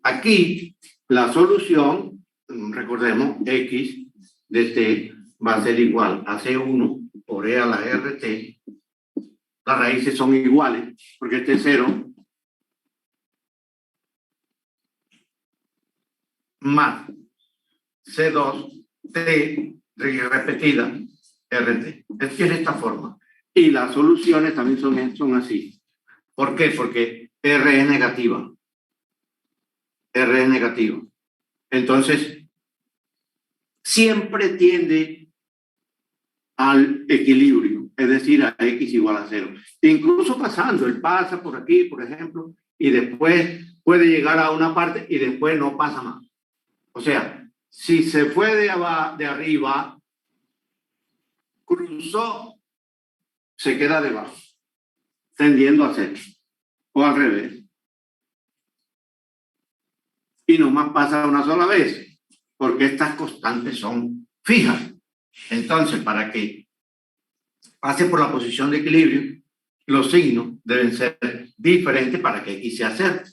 Aquí la solución, recordemos, x de t va a ser igual a C1 por E a la RT. Las raíces son iguales, porque este es 0 más C2T repetida RT. Es de esta forma. Y las soluciones también son así. ¿Por qué? Porque R es negativa. R es negativa. Entonces, siempre tiende al equilibrio, es decir, a x igual a 0. Incluso pasando, él pasa por aquí, por ejemplo, y después puede llegar a una parte y después no pasa más. O sea, si se fue de arriba, cruzó, se queda debajo, tendiendo a 0. O al revés. Y nomás pasa una sola vez, porque estas constantes son fijas. Entonces, para que pase por la posición de equilibrio, los signos deben ser diferentes para que x sea 0.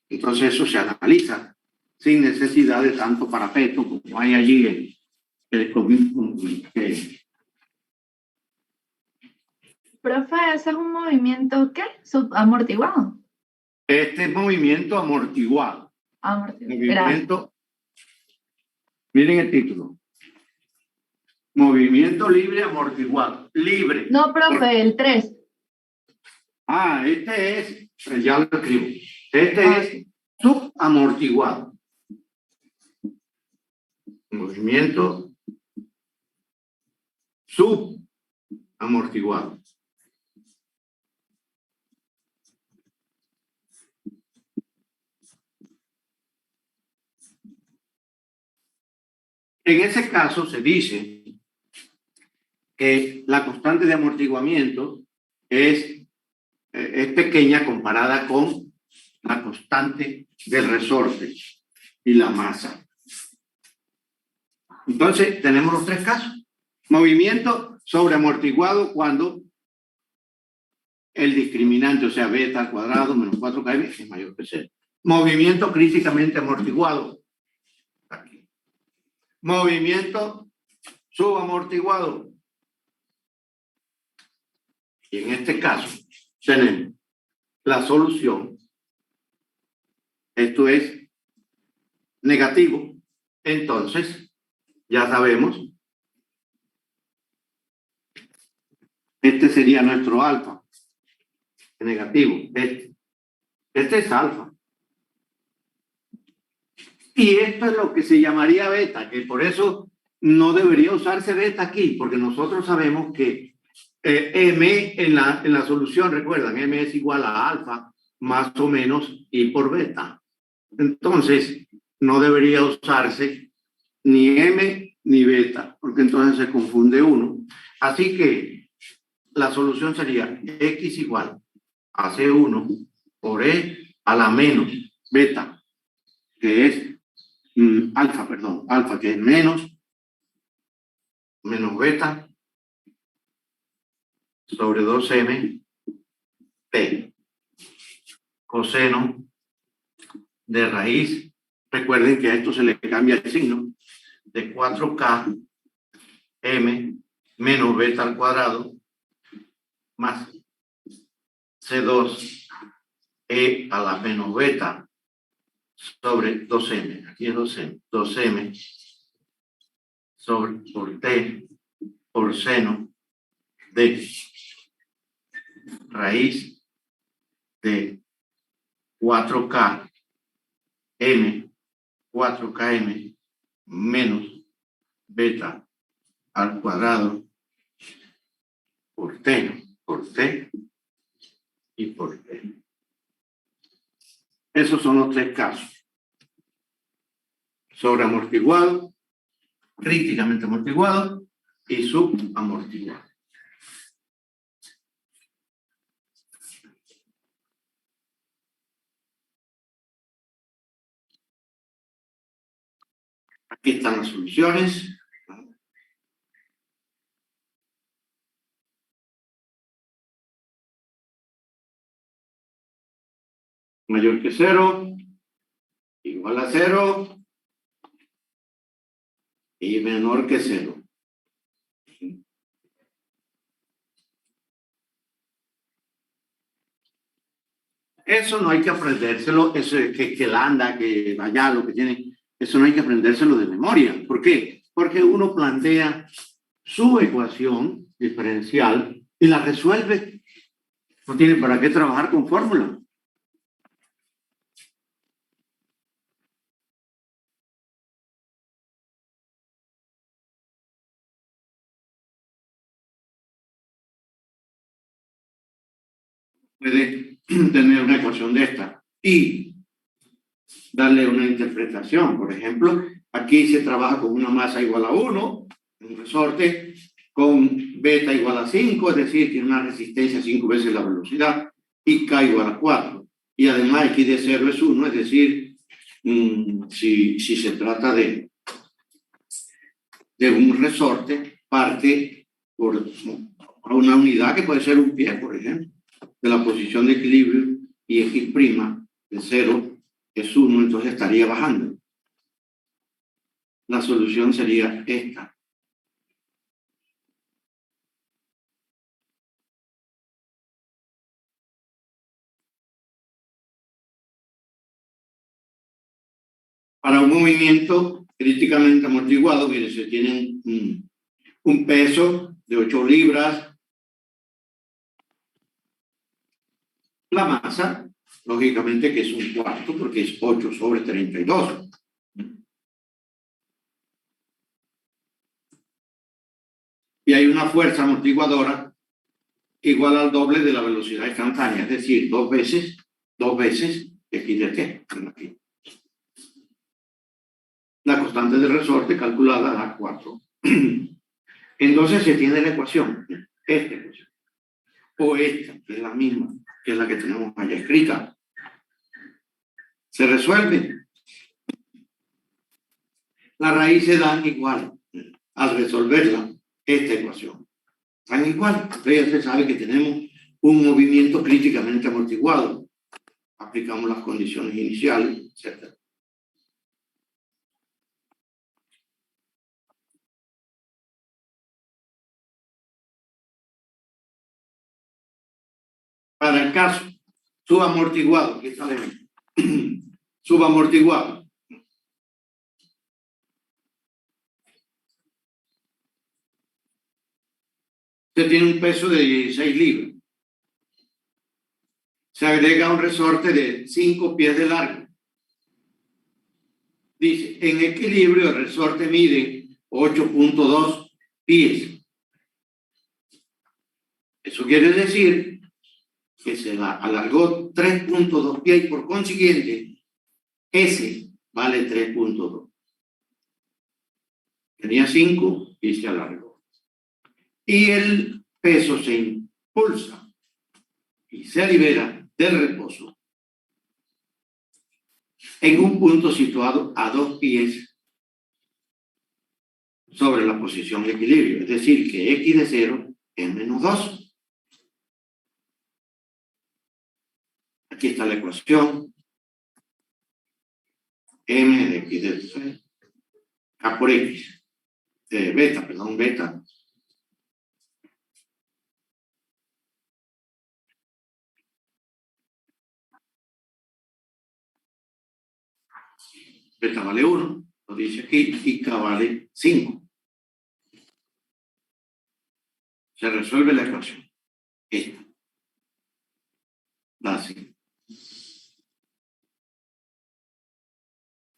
Entonces, eso se analiza sin necesidad de tanto parapeto como hay allí Profe, ese es un movimiento, ¿qué? Subamortiguado. este movimiento amortiguado. Amortiguado. Movimiento, miren el título. Movimiento libre amortiguado. Libre. No, profe, el 3. Este es, ya lo escribo. Este es subamortiguado. Movimiento subamortiguado. En ese caso se dice que la constante de amortiguamiento es pequeña comparada con la constante del resorte y la masa. Entonces, tenemos los tres casos. Movimiento sobreamortiguado cuando el discriminante, o sea, beta al cuadrado menos 4 km es mayor que 0. Movimiento críticamente amortiguado. Aquí. Movimiento subamortiguado. Y en este caso tenemos la solución. Esto es negativo. Entonces, ya sabemos, este sería nuestro alfa. Negativo. Este es alfa. Y esto es lo que se llamaría beta, que por eso no debería usarse beta aquí, porque nosotros sabemos que M en la solución, recuerdan, M es igual a alfa más o menos I por beta. Entonces, no debería usarse ni M ni beta, porque entonces se confunde uno. Así que la solución sería X igual a C1 por E a la menos beta, que es alfa, que es menos beta sobre 2m t coseno de raíz. Recuerden que a esto se le cambia el signo de 4k m menos beta al cuadrado más c2 e a la menos beta sobre 2m. Aquí es 2m sobre por t por seno de raíz de 4k m menos beta al cuadrado por t y por t. Esos son los tres casos. Sobreamortiguado, críticamente amortiguado y subamortiguado. Aquí están las soluciones. Mayor que 0, igual a 0 y menor que 0. Eso no hay que aprendérselo, eso es que lambda, que vaya, lo que tiene, eso no hay que aprendérselo de memoria. ¿Por qué? Porque uno plantea su ecuación diferencial y la resuelve. No tiene para qué trabajar con fórmula. Puede tener una ecuación de esta y darle una interpretación. Por ejemplo, aquí se trabaja con una masa igual a 1, un resorte, con beta igual a 5, es decir, tiene una resistencia 5 veces la velocidad, y K igual a 4. Y además X de 0 es 1, es decir, si se trata de un resorte, parte por una unidad que puede ser un pie, por ejemplo, de la posición de equilibrio, y X' de 0 es 1, entonces estaría bajando. La solución sería esta. Para un movimiento críticamente amortiguado, mire, se tiene un peso de 8 libras. La masa, lógicamente que es un cuarto, porque es 8 sobre 32. Y hay una fuerza amortiguadora igual al doble de la velocidad instantánea, es decir, dos veces X de t. Aquí. La constante de resorte calculada da 4. Entonces se tiene la ecuación, esta ecuación, o esta, que es la misma, que es la que tenemos allá escrita. Se resuelve. Las raíces dan igual al resolverla, esta ecuación. Dan igual, ya se sabe que tenemos un movimiento críticamente amortiguado. Aplicamos las condiciones iniciales, etc. Para el caso subamortiguado, aquí está el ejemplo. Subamortiguado. Usted tiene un peso de 16 libras. Se agrega un resorte de 5 pies de largo. Dice, en equilibrio el resorte mide 8.2 pies. Eso quiere decir que se alargó 3.2 pies y por consiguiente S vale 3.2. Tenía 5 y se alargó. Y el peso se impulsa y se libera del reposo en un punto situado a 2 pies sobre la posición de equilibrio. Es decir, que X de 0 es menos 2. Aquí está la ecuación. M de X de 0. K por X. Beta, perdón, beta. Beta vale 1, lo dice aquí, y K vale 5. Se resuelve la ecuación. Esta. Da así.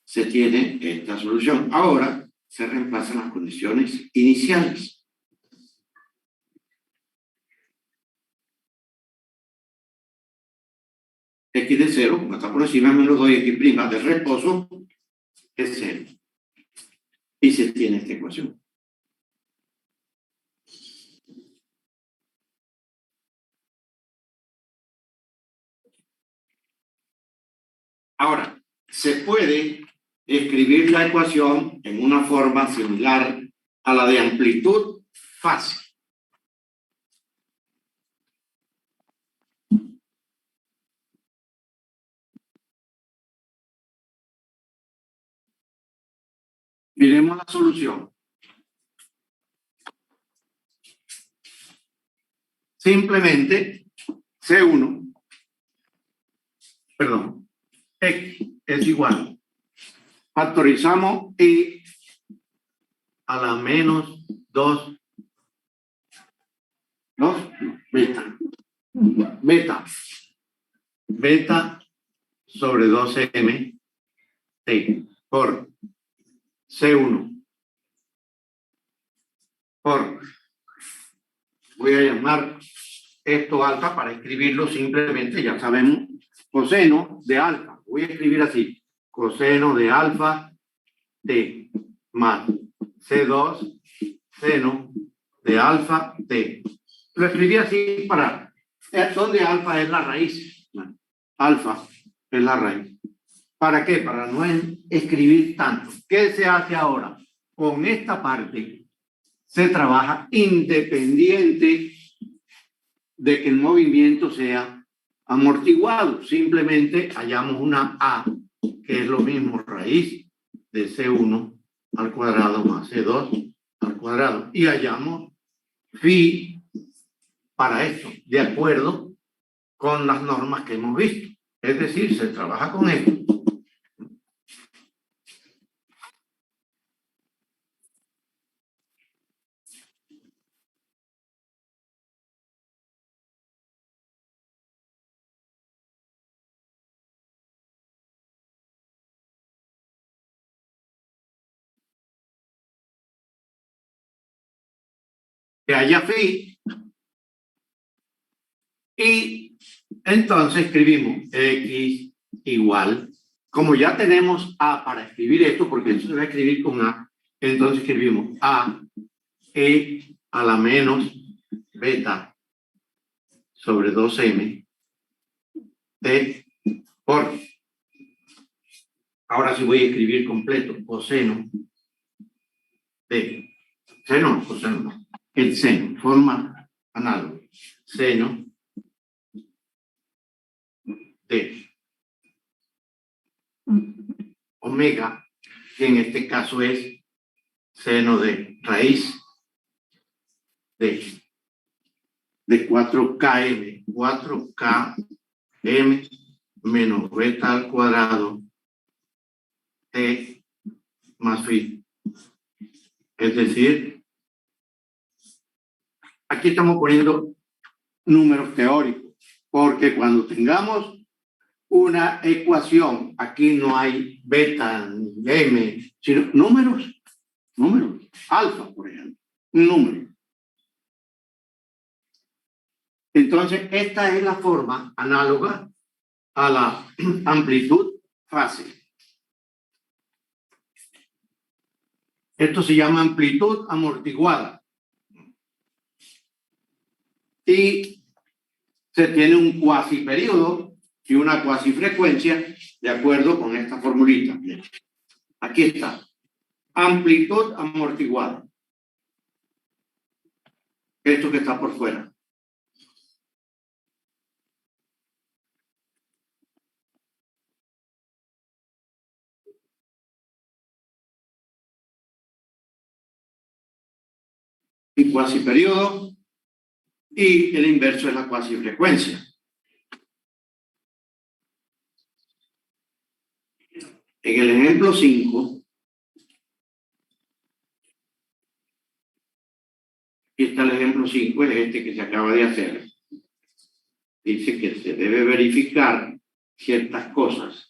Se tiene esta solución. Ahora se reemplazan las condiciones iniciales. X de 0, como está por encima, menos 2X' de reposo es 0. Y se tiene esta ecuación. Ahora, se puede escribir la ecuación en una forma similar a la de amplitud fácil. Miremos la solución. Simplemente C1, perdón, X es igual. Factorizamos y a la menos 2 beta. Beta sobre 2m t por C1 por, voy a llamar esto alfa para escribirlo simplemente, ya sabemos, coseno de alfa. Voy a escribir así, coseno de alfa t más C2 seno de alfa t. Lo escribí así para, donde alfa es la raíz. Alfa es la raíz. ¿Para qué? Para no escribir tanto. ¿Qué se hace ahora? Con esta parte se trabaja independiente de que el movimiento sea amortiguado. Simplemente hallamos una A, que es lo mismo raíz de C1 al cuadrado más C2 al cuadrado. Y hallamos phi para esto, de acuerdo con las normas que hemos visto. Es decir, se trabaja con esto. Que haya phi y entonces escribimos x igual, como ya tenemos a para escribir esto, porque esto se va a escribir con a, entonces escribimos a e a la menos beta sobre 2m t por, ahora sí voy a escribir completo, coseno de, coseno no, el seno, forma análoga, seno de omega, que en este caso es seno de raíz de 4km, 4km menos beta al cuadrado t más phi. Es decir, aquí estamos poniendo números teóricos, porque cuando tengamos una ecuación, aquí no hay beta ni m, sino números, alfa, por ejemplo, un número. Entonces, esta es la forma análoga a la amplitud fácil. Esto se llama amplitud amortiguada. Y se tiene un cuasi periodo y una cuasi frecuencia de acuerdo con esta formulita. Aquí está. Amplitud amortiguada. Esto que está por fuera. Y cuasi periodo. Y el inverso es la cuasi frecuencia. En el ejemplo 5, aquí está el ejemplo 5, es este que se acaba de hacer. Dice que se debe verificar ciertas cosas.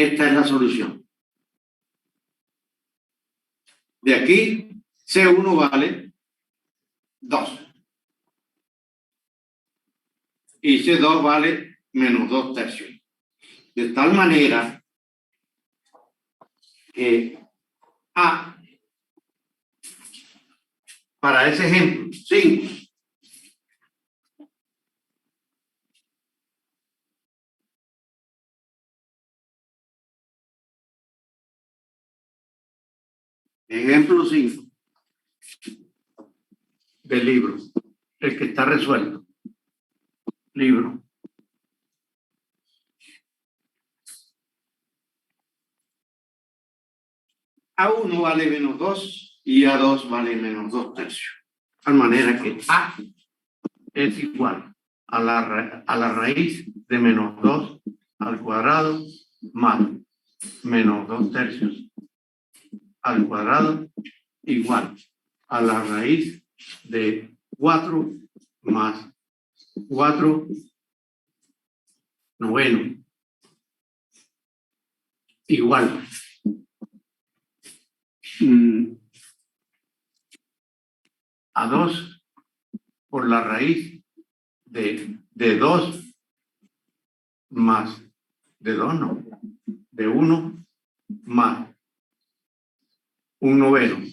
Esta es la solución. De aquí, C1 vale 2. y C2 vale menos 2 tercios. De tal manera que A, para ese ejemplo, 5. Ejemplo 5 del libro, el que está resuelto. Libro. A1 vale menos 2 y A2 vale menos 2 tercios. De tal manera que A es igual a la raíz de menos 2 al cuadrado más menos 2 tercios al cuadrado igual a la raíz de 4 más 4 noveno igual a 2 por la raíz de 2 más de 2 no, de 1 más un noveno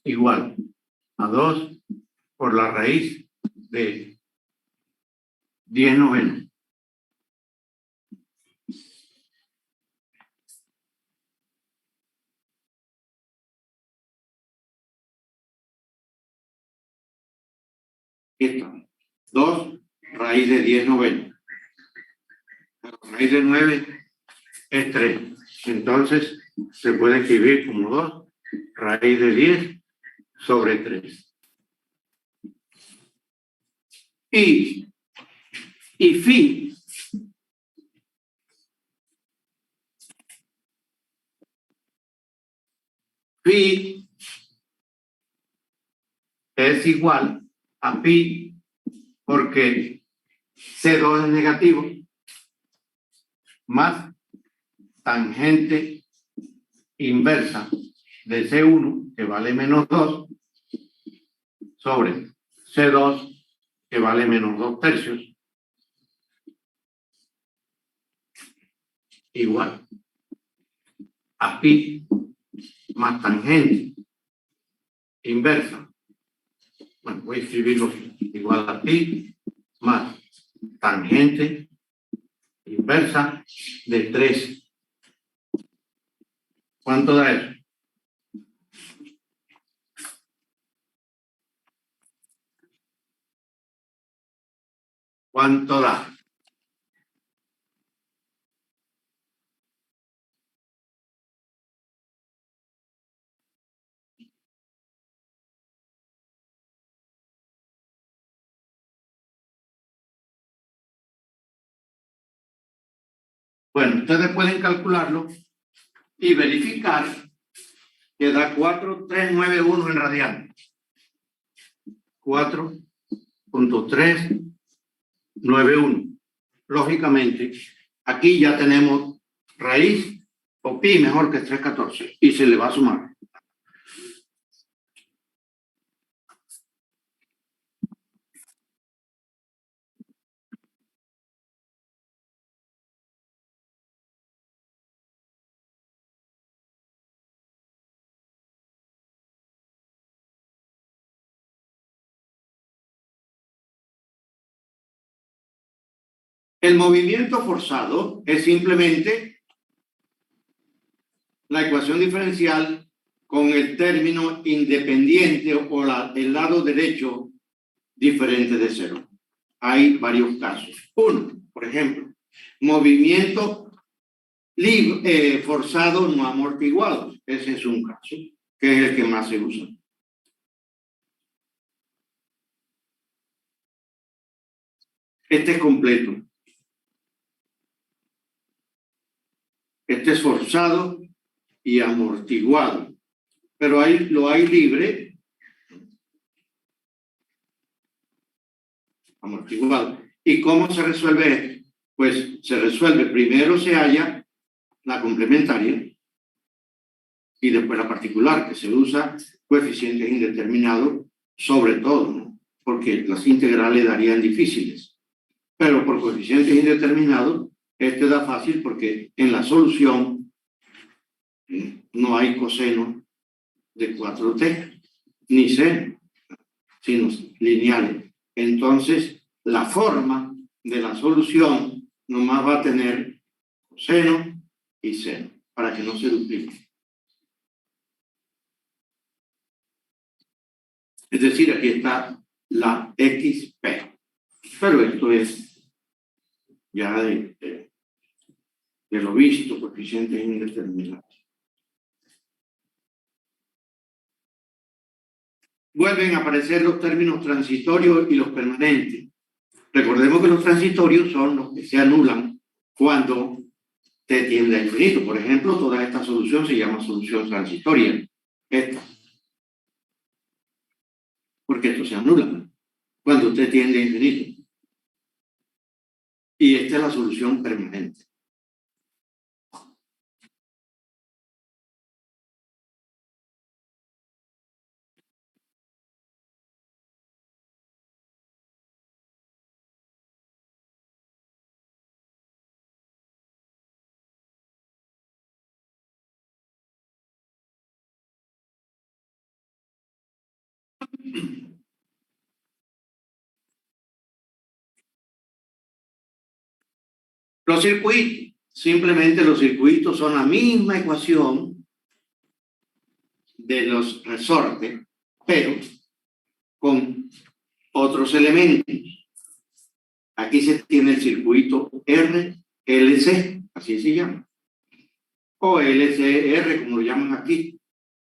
igual a 2 por la raíz de 10 novenos. Esto, 2 raíz de 10 novenos. La raíz de 9 es 3. Entonces se puede escribir como 2 raíz de 10 sobre 3. Y phi es igual a pi porque C2 es negativo más tangente inversa de C1 que vale menos 2 sobre C2 que vale menos 2 tercios igual a pi más tangente inversa. Bueno, voy a escribirlo igual a pi más tangente inversa de 3. ¿Cuánto da eso? ¿Cuánto da? Bueno, ustedes pueden calcularlo y verificar que da 4,391 en radianes. 4,391. Lógicamente, aquí ya tenemos raíz o pi mejor que 314 y se le va a sumar. El movimiento forzado es simplemente la ecuación diferencial con el término independiente o el lado derecho diferente de cero. Hay varios casos. Uno, por ejemplo, movimiento forzado no amortiguado. Ese es un caso, que es el que más se usa. Este es completo. Este es forzado y amortiguado. Pero lo hay libre, amortiguado. ¿Y cómo se resuelve? Pues se resuelve, primero se halla la complementaria y después la particular, que se usa coeficientes indeterminados sobre todo, ¿no? porque las integrales darían difíciles. Pero por coeficientes indeterminados, este da fácil porque en la solución no hay coseno de 4t, ni seno, sino lineales. Entonces, la forma de la solución nomás va a tener coseno y seno, para que no se duplique. Es decir, aquí está la XP. Pero esto es ya de lo visto, coeficientes indeterminados. Vuelven a aparecer los términos transitorios y los permanentes. Recordemos que los transitorios son los que se anulan cuando t tiende a infinito. Por ejemplo, toda esta solución se llama solución transitoria. Esta. Porque esto se anula cuando t tiende a infinito. Y esta es la solución permanente. Los circuitos, simplemente los circuitos son la misma ecuación de los resortes, pero con otros elementos. Aquí se tiene el circuito RLC, así se llama, o LCR, como lo llaman aquí.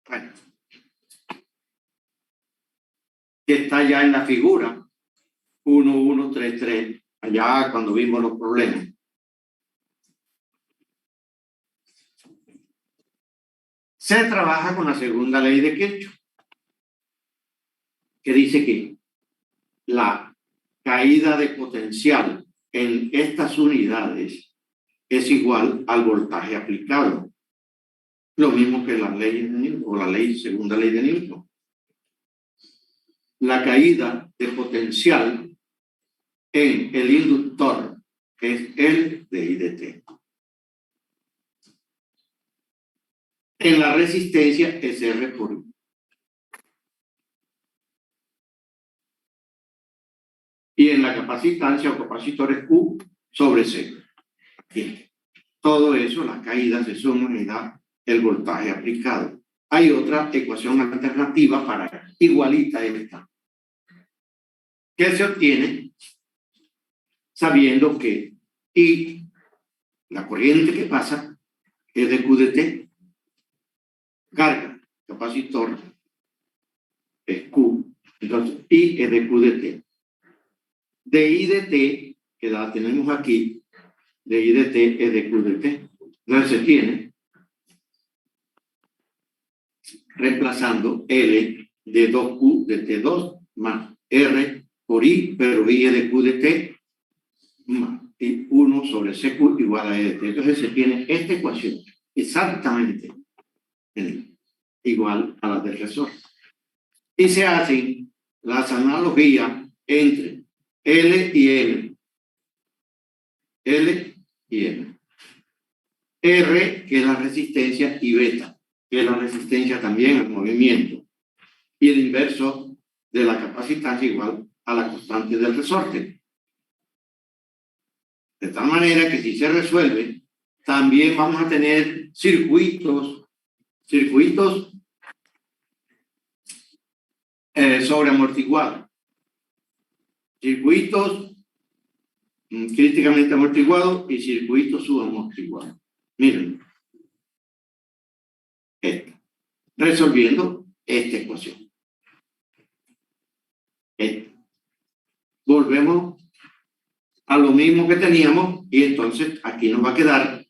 Bueno, que está ya en la figura 1133, allá cuando vimos los problemas. Se trabaja con la segunda ley de Kirchhoff, que dice que la caída de potencial en estas unidades es igual al voltaje aplicado. Lo mismo que la ley de Newton, o la segunda ley de Newton. La caída de potencial en el inductor es L de I de T. En la resistencia es R por I. Y en la capacitancia o capacitor es Q sobre C. Aquí. Todo eso, las caídas se suman y da el voltaje aplicado. Hay otra ecuación alternativa para igualita esta, que se obtiene sabiendo que I, la corriente que pasa, es de Q de T. Carga, capacitor, es Q. Entonces, I es de Q de T. De I de T, que la tenemos aquí, de I de T es de Q de T. Entonces se tiene, reemplazando L de 2Q de T2 más R por I, pero I es de Q de T más 1 sobre CQ igual a E de T. Entonces se tiene esta ecuación exactamente igual a la del resorte. Y se hacen las analogías entre L y L. L y L. R, que es la resistencia, y beta, que es la resistencia también al movimiento. Y el inverso de la capacitancia igual a la constante del resorte. De tal manera que si se resuelve, también vamos a tener circuitos sobreamortiguados. Circuitos críticamente amortiguados y circuitos subamortiguados. Miren, resolviendo esta ecuación. Volvemos a lo mismo que teníamos y entonces aquí nos va a quedar,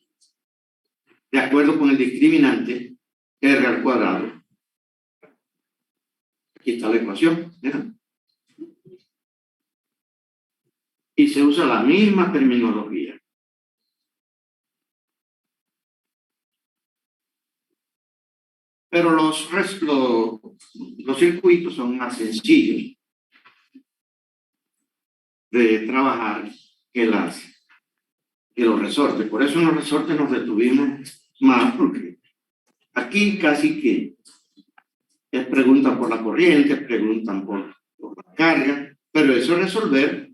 de acuerdo con el discriminante, R al cuadrado. Aquí está la ecuación. ¿Miren? Y se usa la misma terminología. Pero los circuitos son más sencillos. de trabajar que los resortes. Por eso en los resortes nos detuvimos más, porque aquí casi que preguntan por la corriente, preguntan por la carga, pero eso es resolver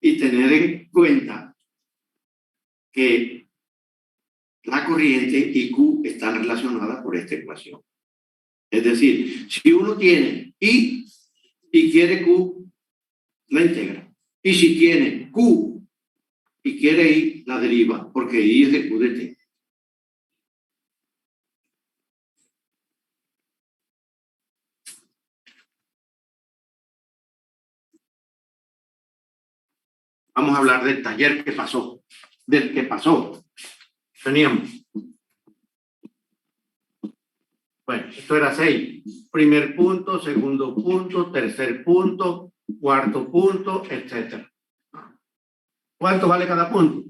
y tener en cuenta que la corriente y Q están relacionadas por esta ecuación. Es decir, si uno tiene I y quiere Q, la integra. Y si tiene Q y quiere I, la deriva, porque I es de Q de T. Vamos a hablar del taller que pasó, del que pasó. Teníamos. Bueno, esto era 6. Primer punto, segundo punto, tercer punto, cuarto punto, etc. ¿Cuánto vale cada punto?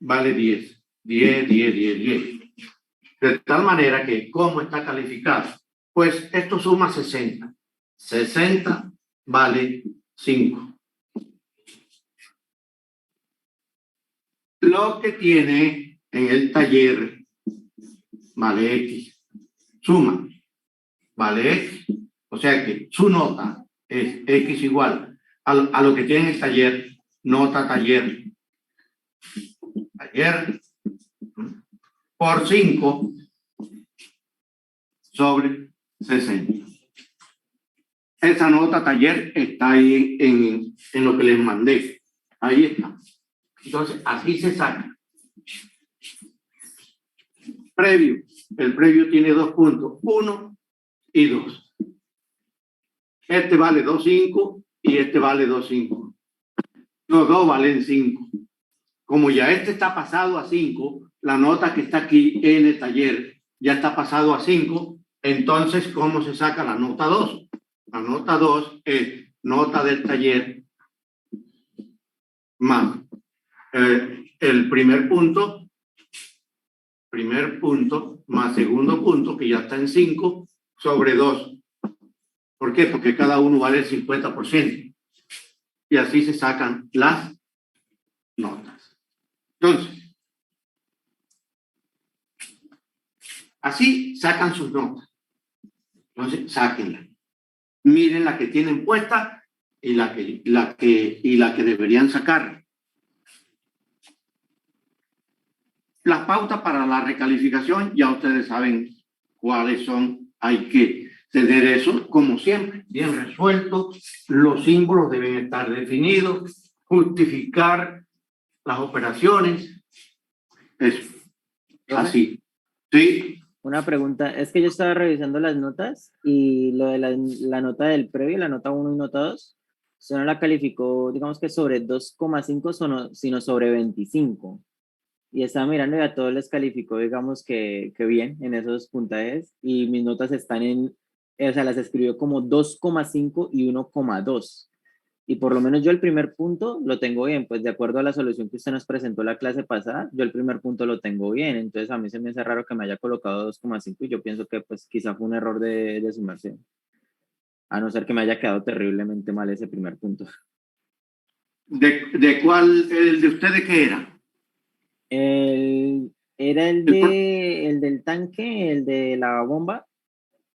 Vale 10. 10, 10, 10, 10. De tal manera que, ¿cómo está calificado? Pues esto suma 60. 60 vale 5. Lo que tiene en el taller vale X. Suma, vale X. O sea que su nota es X igual a lo que tiene en el taller, nota taller. Taller por 5 sobre 60. Esa nota taller está ahí en lo que les mandé. Ahí está. Entonces, así se saca. Previo. El previo tiene 2 puntos, 1 y 2. Este vale 2,5 y este vale 2,5. Los dos valen 5. Como ya este está pasado a 5, la nota que está aquí en el taller ya está pasado a 5, entonces, ¿cómo se saca la nota 2? La nota 2 es nota del taller más el primer punto más segundo punto, que ya está en 5, sobre 2. ¿Por qué? Porque cada uno vale el 50%. Y así se sacan las notas. Entonces, así sacan sus notas. Entonces, sáquenla. Miren la que tienen puesta y la que deberían sacar. Las pautas para la recalificación, ya ustedes saben cuáles son. Hay que tener eso, como siempre, bien resuelto. Los símbolos deben estar definidos, justificar las operaciones. Es así. Sí. Una pregunta, es que yo estaba revisando las notas y lo de la nota del previo, la nota 1 y nota 2, usted no la calificó, digamos que sobre 2,5, sino sobre 25. Y estaba mirando y a todos les calificó, digamos que bien en esos puntajes, y mis notas están o sea, las escribió como 2,5 y 1,2. Y por lo menos yo el primer punto lo tengo bien, pues de acuerdo a la solución que usted nos presentó la clase pasada, yo el primer punto lo tengo bien, entonces a mí se me hace raro que me haya colocado 2,5 y yo pienso que pues quizá fue un error de sumersión, a no ser que me haya quedado terriblemente mal ese primer punto. ¿De cuál? ¿El de ustedes qué era? Era el del tanque, el de la bomba.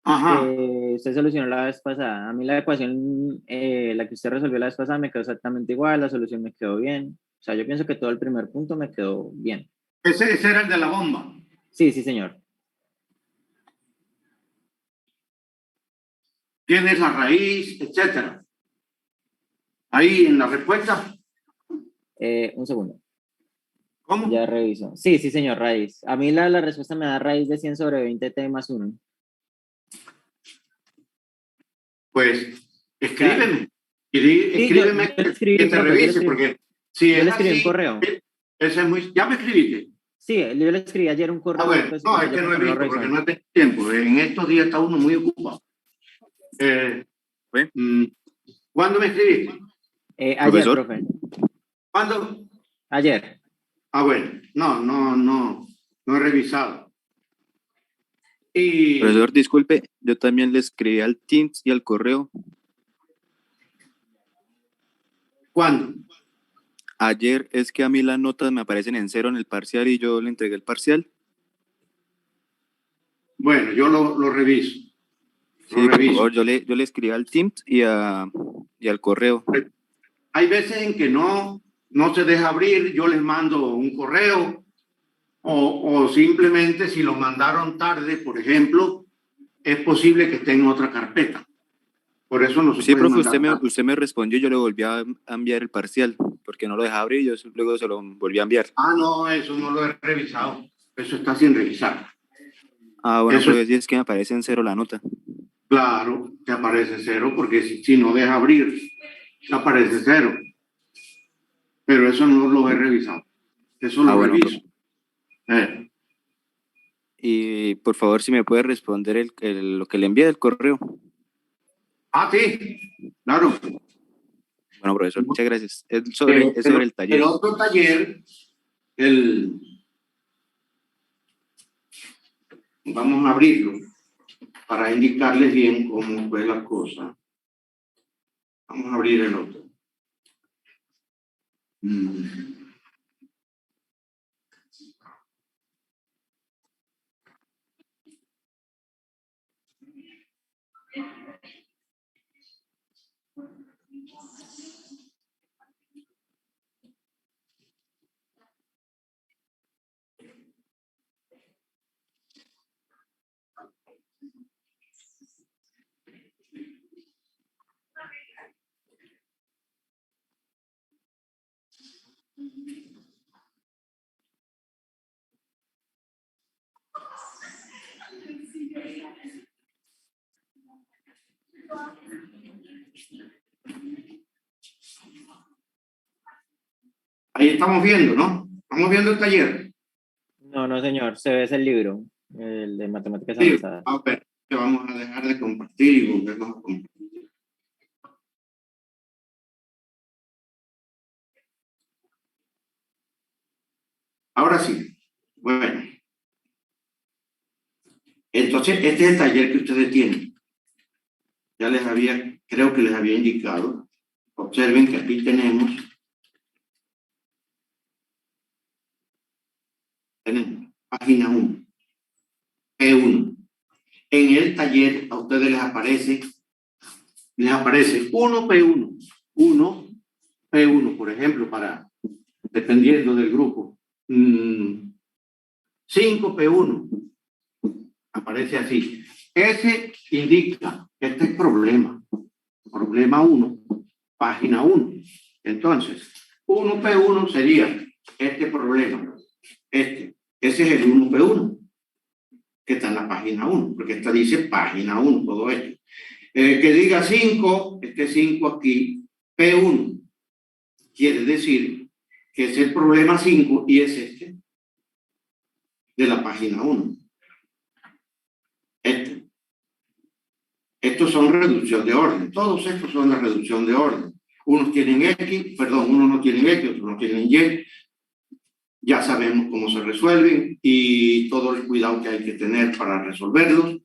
Ajá. Que usted solucionó la vez pasada. A mí la ecuación, la que usted resolvió la vez pasada me quedó exactamente igual, la solución me quedó bien. O sea, yo pienso que todo el primer punto me quedó bien. Ese era el de la bomba. Sí, sí, señor. Tienes la raíz, etcétera. Ahí en la respuesta. Un segundo. ¿Cómo? Ya reviso. Sí, sí, señor, raíz. A mí la respuesta me da raíz de 100 sobre 20t más 1. Pues escríbeme. Escríbeme yo le escribí, que te profe, revise, porque si yo es le escribí un así, correo. ese es muy... ¿Ya me escribiste? Sí, yo le escribí ayer un correo. Bueno, Pues, no, es yo que no he creo lo visto porque revisó. no tengo tiempo. En estos días está uno muy ocupado. ¿Cuándo me escribiste? Ayer, Profesor. profe. ¿Cuándo? Ayer. Bueno, no he revisado. Y Profesor, disculpe, yo también le escribí al Teams y al correo. ¿Cuándo? Ayer es que a mí las notas me aparecen en 0 en el parcial y yo le entregué el parcial. Bueno, yo lo reviso. Sí, Lo por reviso. favor, yo le escribí al Teams y al correo. Hay veces en que no se deja abrir, yo les mando un correo o simplemente si lo mandaron tarde, por ejemplo, es posible que esté en otra carpeta. Por eso no se Sí, puede profe, mandar. usted me respondió y yo le volví a enviar el parcial porque no lo dejaba abrir y yo luego se lo volví a enviar. Ah, no, eso no lo he revisado. Eso está sin revisar. Ah, bueno, Eso, profe, sí es que me aparece en 0 la nota. claro, te aparece 0 porque si no deja abrir, te aparece 0. Pero eso no lo he revisado. Eso lo Bueno, reviso. profe. Y por favor, si me puede responder lo que le envié del correo. Sí, claro. Bueno, profesor, muchas gracias. Es sobre el taller. El otro taller, vamos a abrirlo para indicarles bien cómo fue la cosa. Vamos a abrir el otro. Ahí estamos viendo, ¿no? Estamos viendo el taller. No, señor, se ve el libro, el de matemáticas Sí, avanzadas. a ver, que vamos a dejar de compartir y volvemos a compartir. Ahora sí. Bueno. Entonces, este es el taller que ustedes tienen. Ya creo que les había indicado. Observen que aquí tenemos página 1, P1. En el taller a ustedes les aparece 1 P1, 1 P1, por ejemplo, dependiendo del grupo. 5 P1, aparece así. Ese indica que este es problema 1, página 1. Entonces, 1 P1 sería este problema. Ese es el 1 P1, que está en la página 1, porque esta dice página 1, todo esto. Que diga 5, este 5 aquí, P1, quiere decir que es el problema 5 y es este de la página 1. Estos son reducción de orden, todos estos son de reducción de orden. Unos tienen unos no tienen X, otros no tienen Y. Ya sabemos cómo se resuelven y todo el cuidado que hay que tener para resolverlos.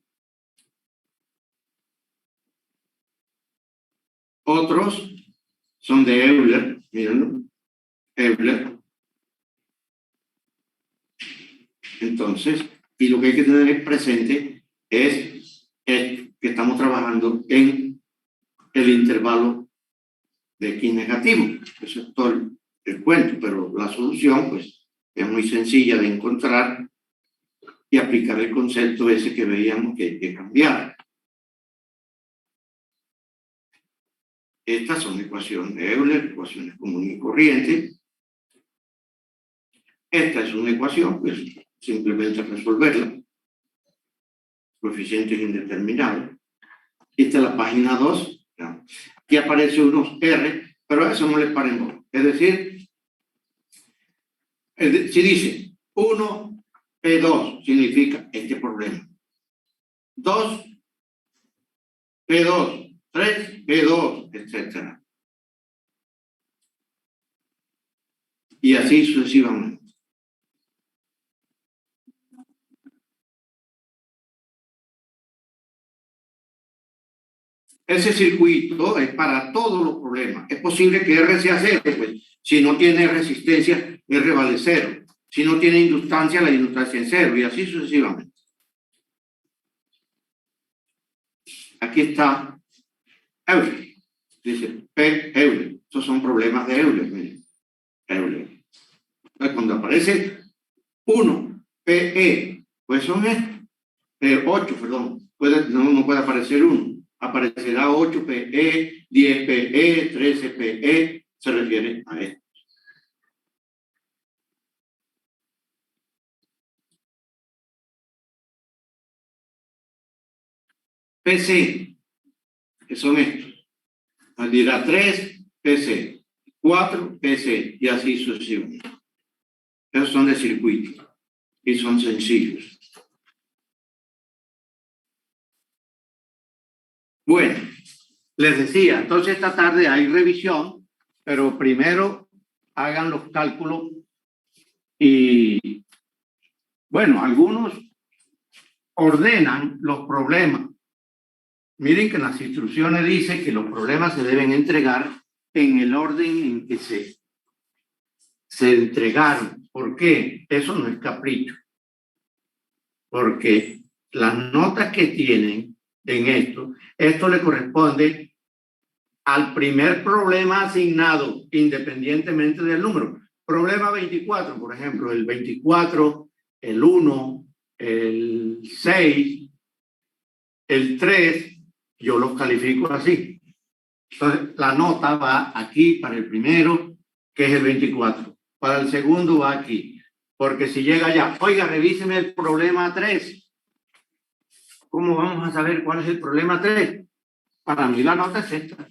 Otros son de Euler, mírenlo, Euler. Entonces, y lo que hay que tener presente es que estamos trabajando en el intervalo de X negativo. Eso es todo el cuento, pero la solución, pues, es muy sencilla de encontrar y aplicar el concepto ese que veíamos que hay que cambiar. Estas son ecuaciones de Euler, ecuaciones comunes y corrientes. Esta es una ecuación, pues simplemente resolverla. Coeficientes indeterminados. Esta es la página 2. Aquí aparece unos R, pero a eso no le paren. Es decir, si dice 1 P2 significa este problema. 2 P2, 3 P2, etc. Y así sucesivamente. Ese circuito es para todos los problemas. Es posible que R sea cero, pues si no tiene resistencia, R vale cero. Si no tiene inductancia, la inductancia es cero, y así sucesivamente. Aquí está Euler. Dice P. Euler. Estos son problemas de Euler. Miren. Euler. Entonces, cuando aparece 1, PE, pues son 8, perdón. No puede aparecer 1. Aparecerá 8 PE, 10 PE, 13 PE. Se refiere a esto. PC, que son estos. Dirá 3 PC, 4 PC, y así sucesivamente. Esos son de circuito y son sencillos. Bueno, les decía, entonces esta tarde hay revisión, pero primero hagan los cálculos y, bueno, algunos ordenan los problemas. Miren que en las instrucciones dice que los problemas se deben entregar en el orden en que se entregaron. ¿Por qué? Eso no es capricho. Porque las notas que tienen en esto le corresponde al primer problema asignado, independientemente del número. Problema 24, por ejemplo, el 24, el 1, el 6, el 3, yo los califico así. Entonces, la nota va aquí para el primero, que es el 24. Para el segundo va aquí. Porque si llega allá, oiga, revíseme el problema 3. ¿Cómo vamos a saber cuál es el problema 3? Para mí la nota es esta.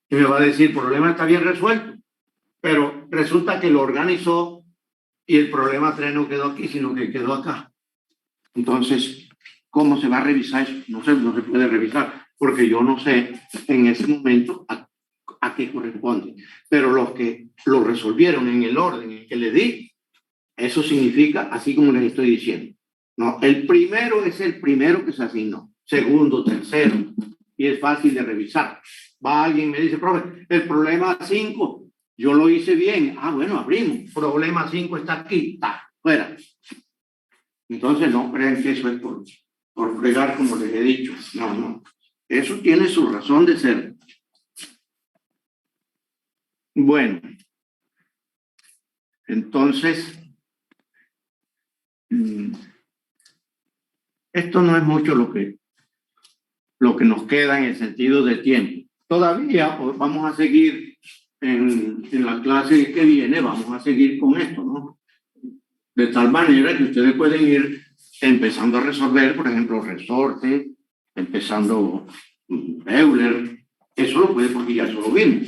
Y me va a decir, el problema está bien resuelto. Pero resulta que lo organizó y el problema 3 no quedó aquí, sino que quedó acá. Entonces, ¿cómo se va a revisar eso? No se puede revisar, porque yo no sé en ese momento a qué corresponde. Pero los que lo resolvieron en el orden en que le di, eso significa, así como les estoy diciendo. No, el primero es el primero que se asignó, segundo, tercero, y es fácil de revisar. Va alguien y me dice, profe, el problema 5, yo lo hice bien. Ah, bueno, abrimos. Problema 5 está aquí, está, fuera. Entonces no crean que eso es por fregar, como les he dicho. No, no. Eso tiene su razón de ser. Bueno. Entonces, esto no es mucho lo que nos queda en el sentido de tiempo. Todavía vamos a seguir en la clase que viene, vamos a seguir con esto, ¿no? De tal manera que ustedes pueden ir empezando a resolver, por ejemplo, resortes, empezando Euler, eso lo puede porque ya eso lo vimos.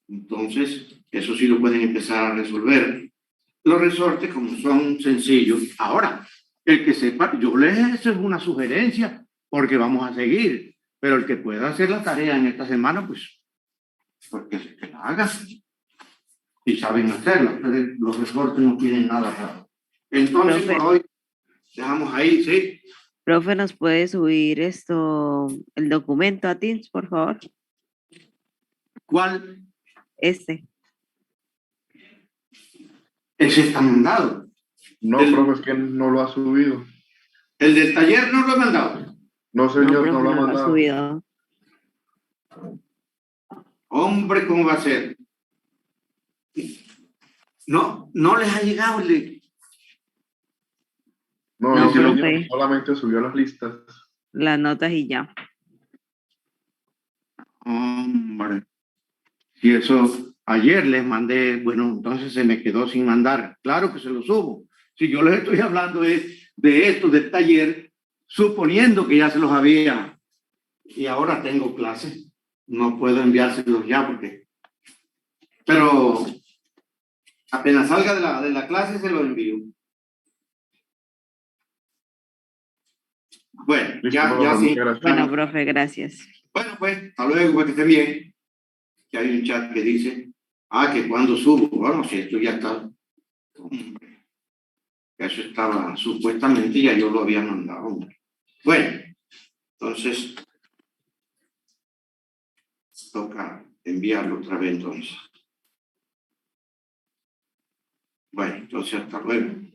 Entonces, eso sí lo pueden empezar a resolver. Los resortes, como son sencillos, ahora, el que sepa, yo les eso es una sugerencia, porque vamos a seguir, pero el que pueda hacer la tarea en esta semana, pues, porque que la haga. Y saben hacerla, pero los resortes no tienen nada raro. Entonces, Profe. por hoy, dejamos ahí, ¿sí? Profe, ¿nos puede subir el documento a Teams, por favor? ¿Cuál? Este. Ese está mandado. No, profe, es que no lo ha subido. El del taller no lo he mandado. No, señor, profe, no lo ha no lo ha mandado. subido. Hombre, ¿cómo va a ser? No les ha llegado el de... No, No, dice, profe. solamente subió las listas. Las notas y ya. Hombre. Y eso, ayer les mandé, bueno, entonces se me quedó sin mandar. Claro que se lo subo. Si yo les estoy hablando de esto, del taller, suponiendo que ya se los había. Y ahora tengo clases. No puedo enviárselos ya porque... Pero apenas salga de la clase se lo envío. Bueno, Listo, ya profe, sí. muchas gracias. Bueno, profe, gracias. Bueno, pues, hasta luego, pues, que estén bien. Que hay un chat que dice, que cuando subo, bueno, si esto ya está, hombre, eso estaba supuestamente, ya yo lo había mandado. Bueno, Entonces, toca enviarlo otra vez entonces. Bueno, entonces hasta luego.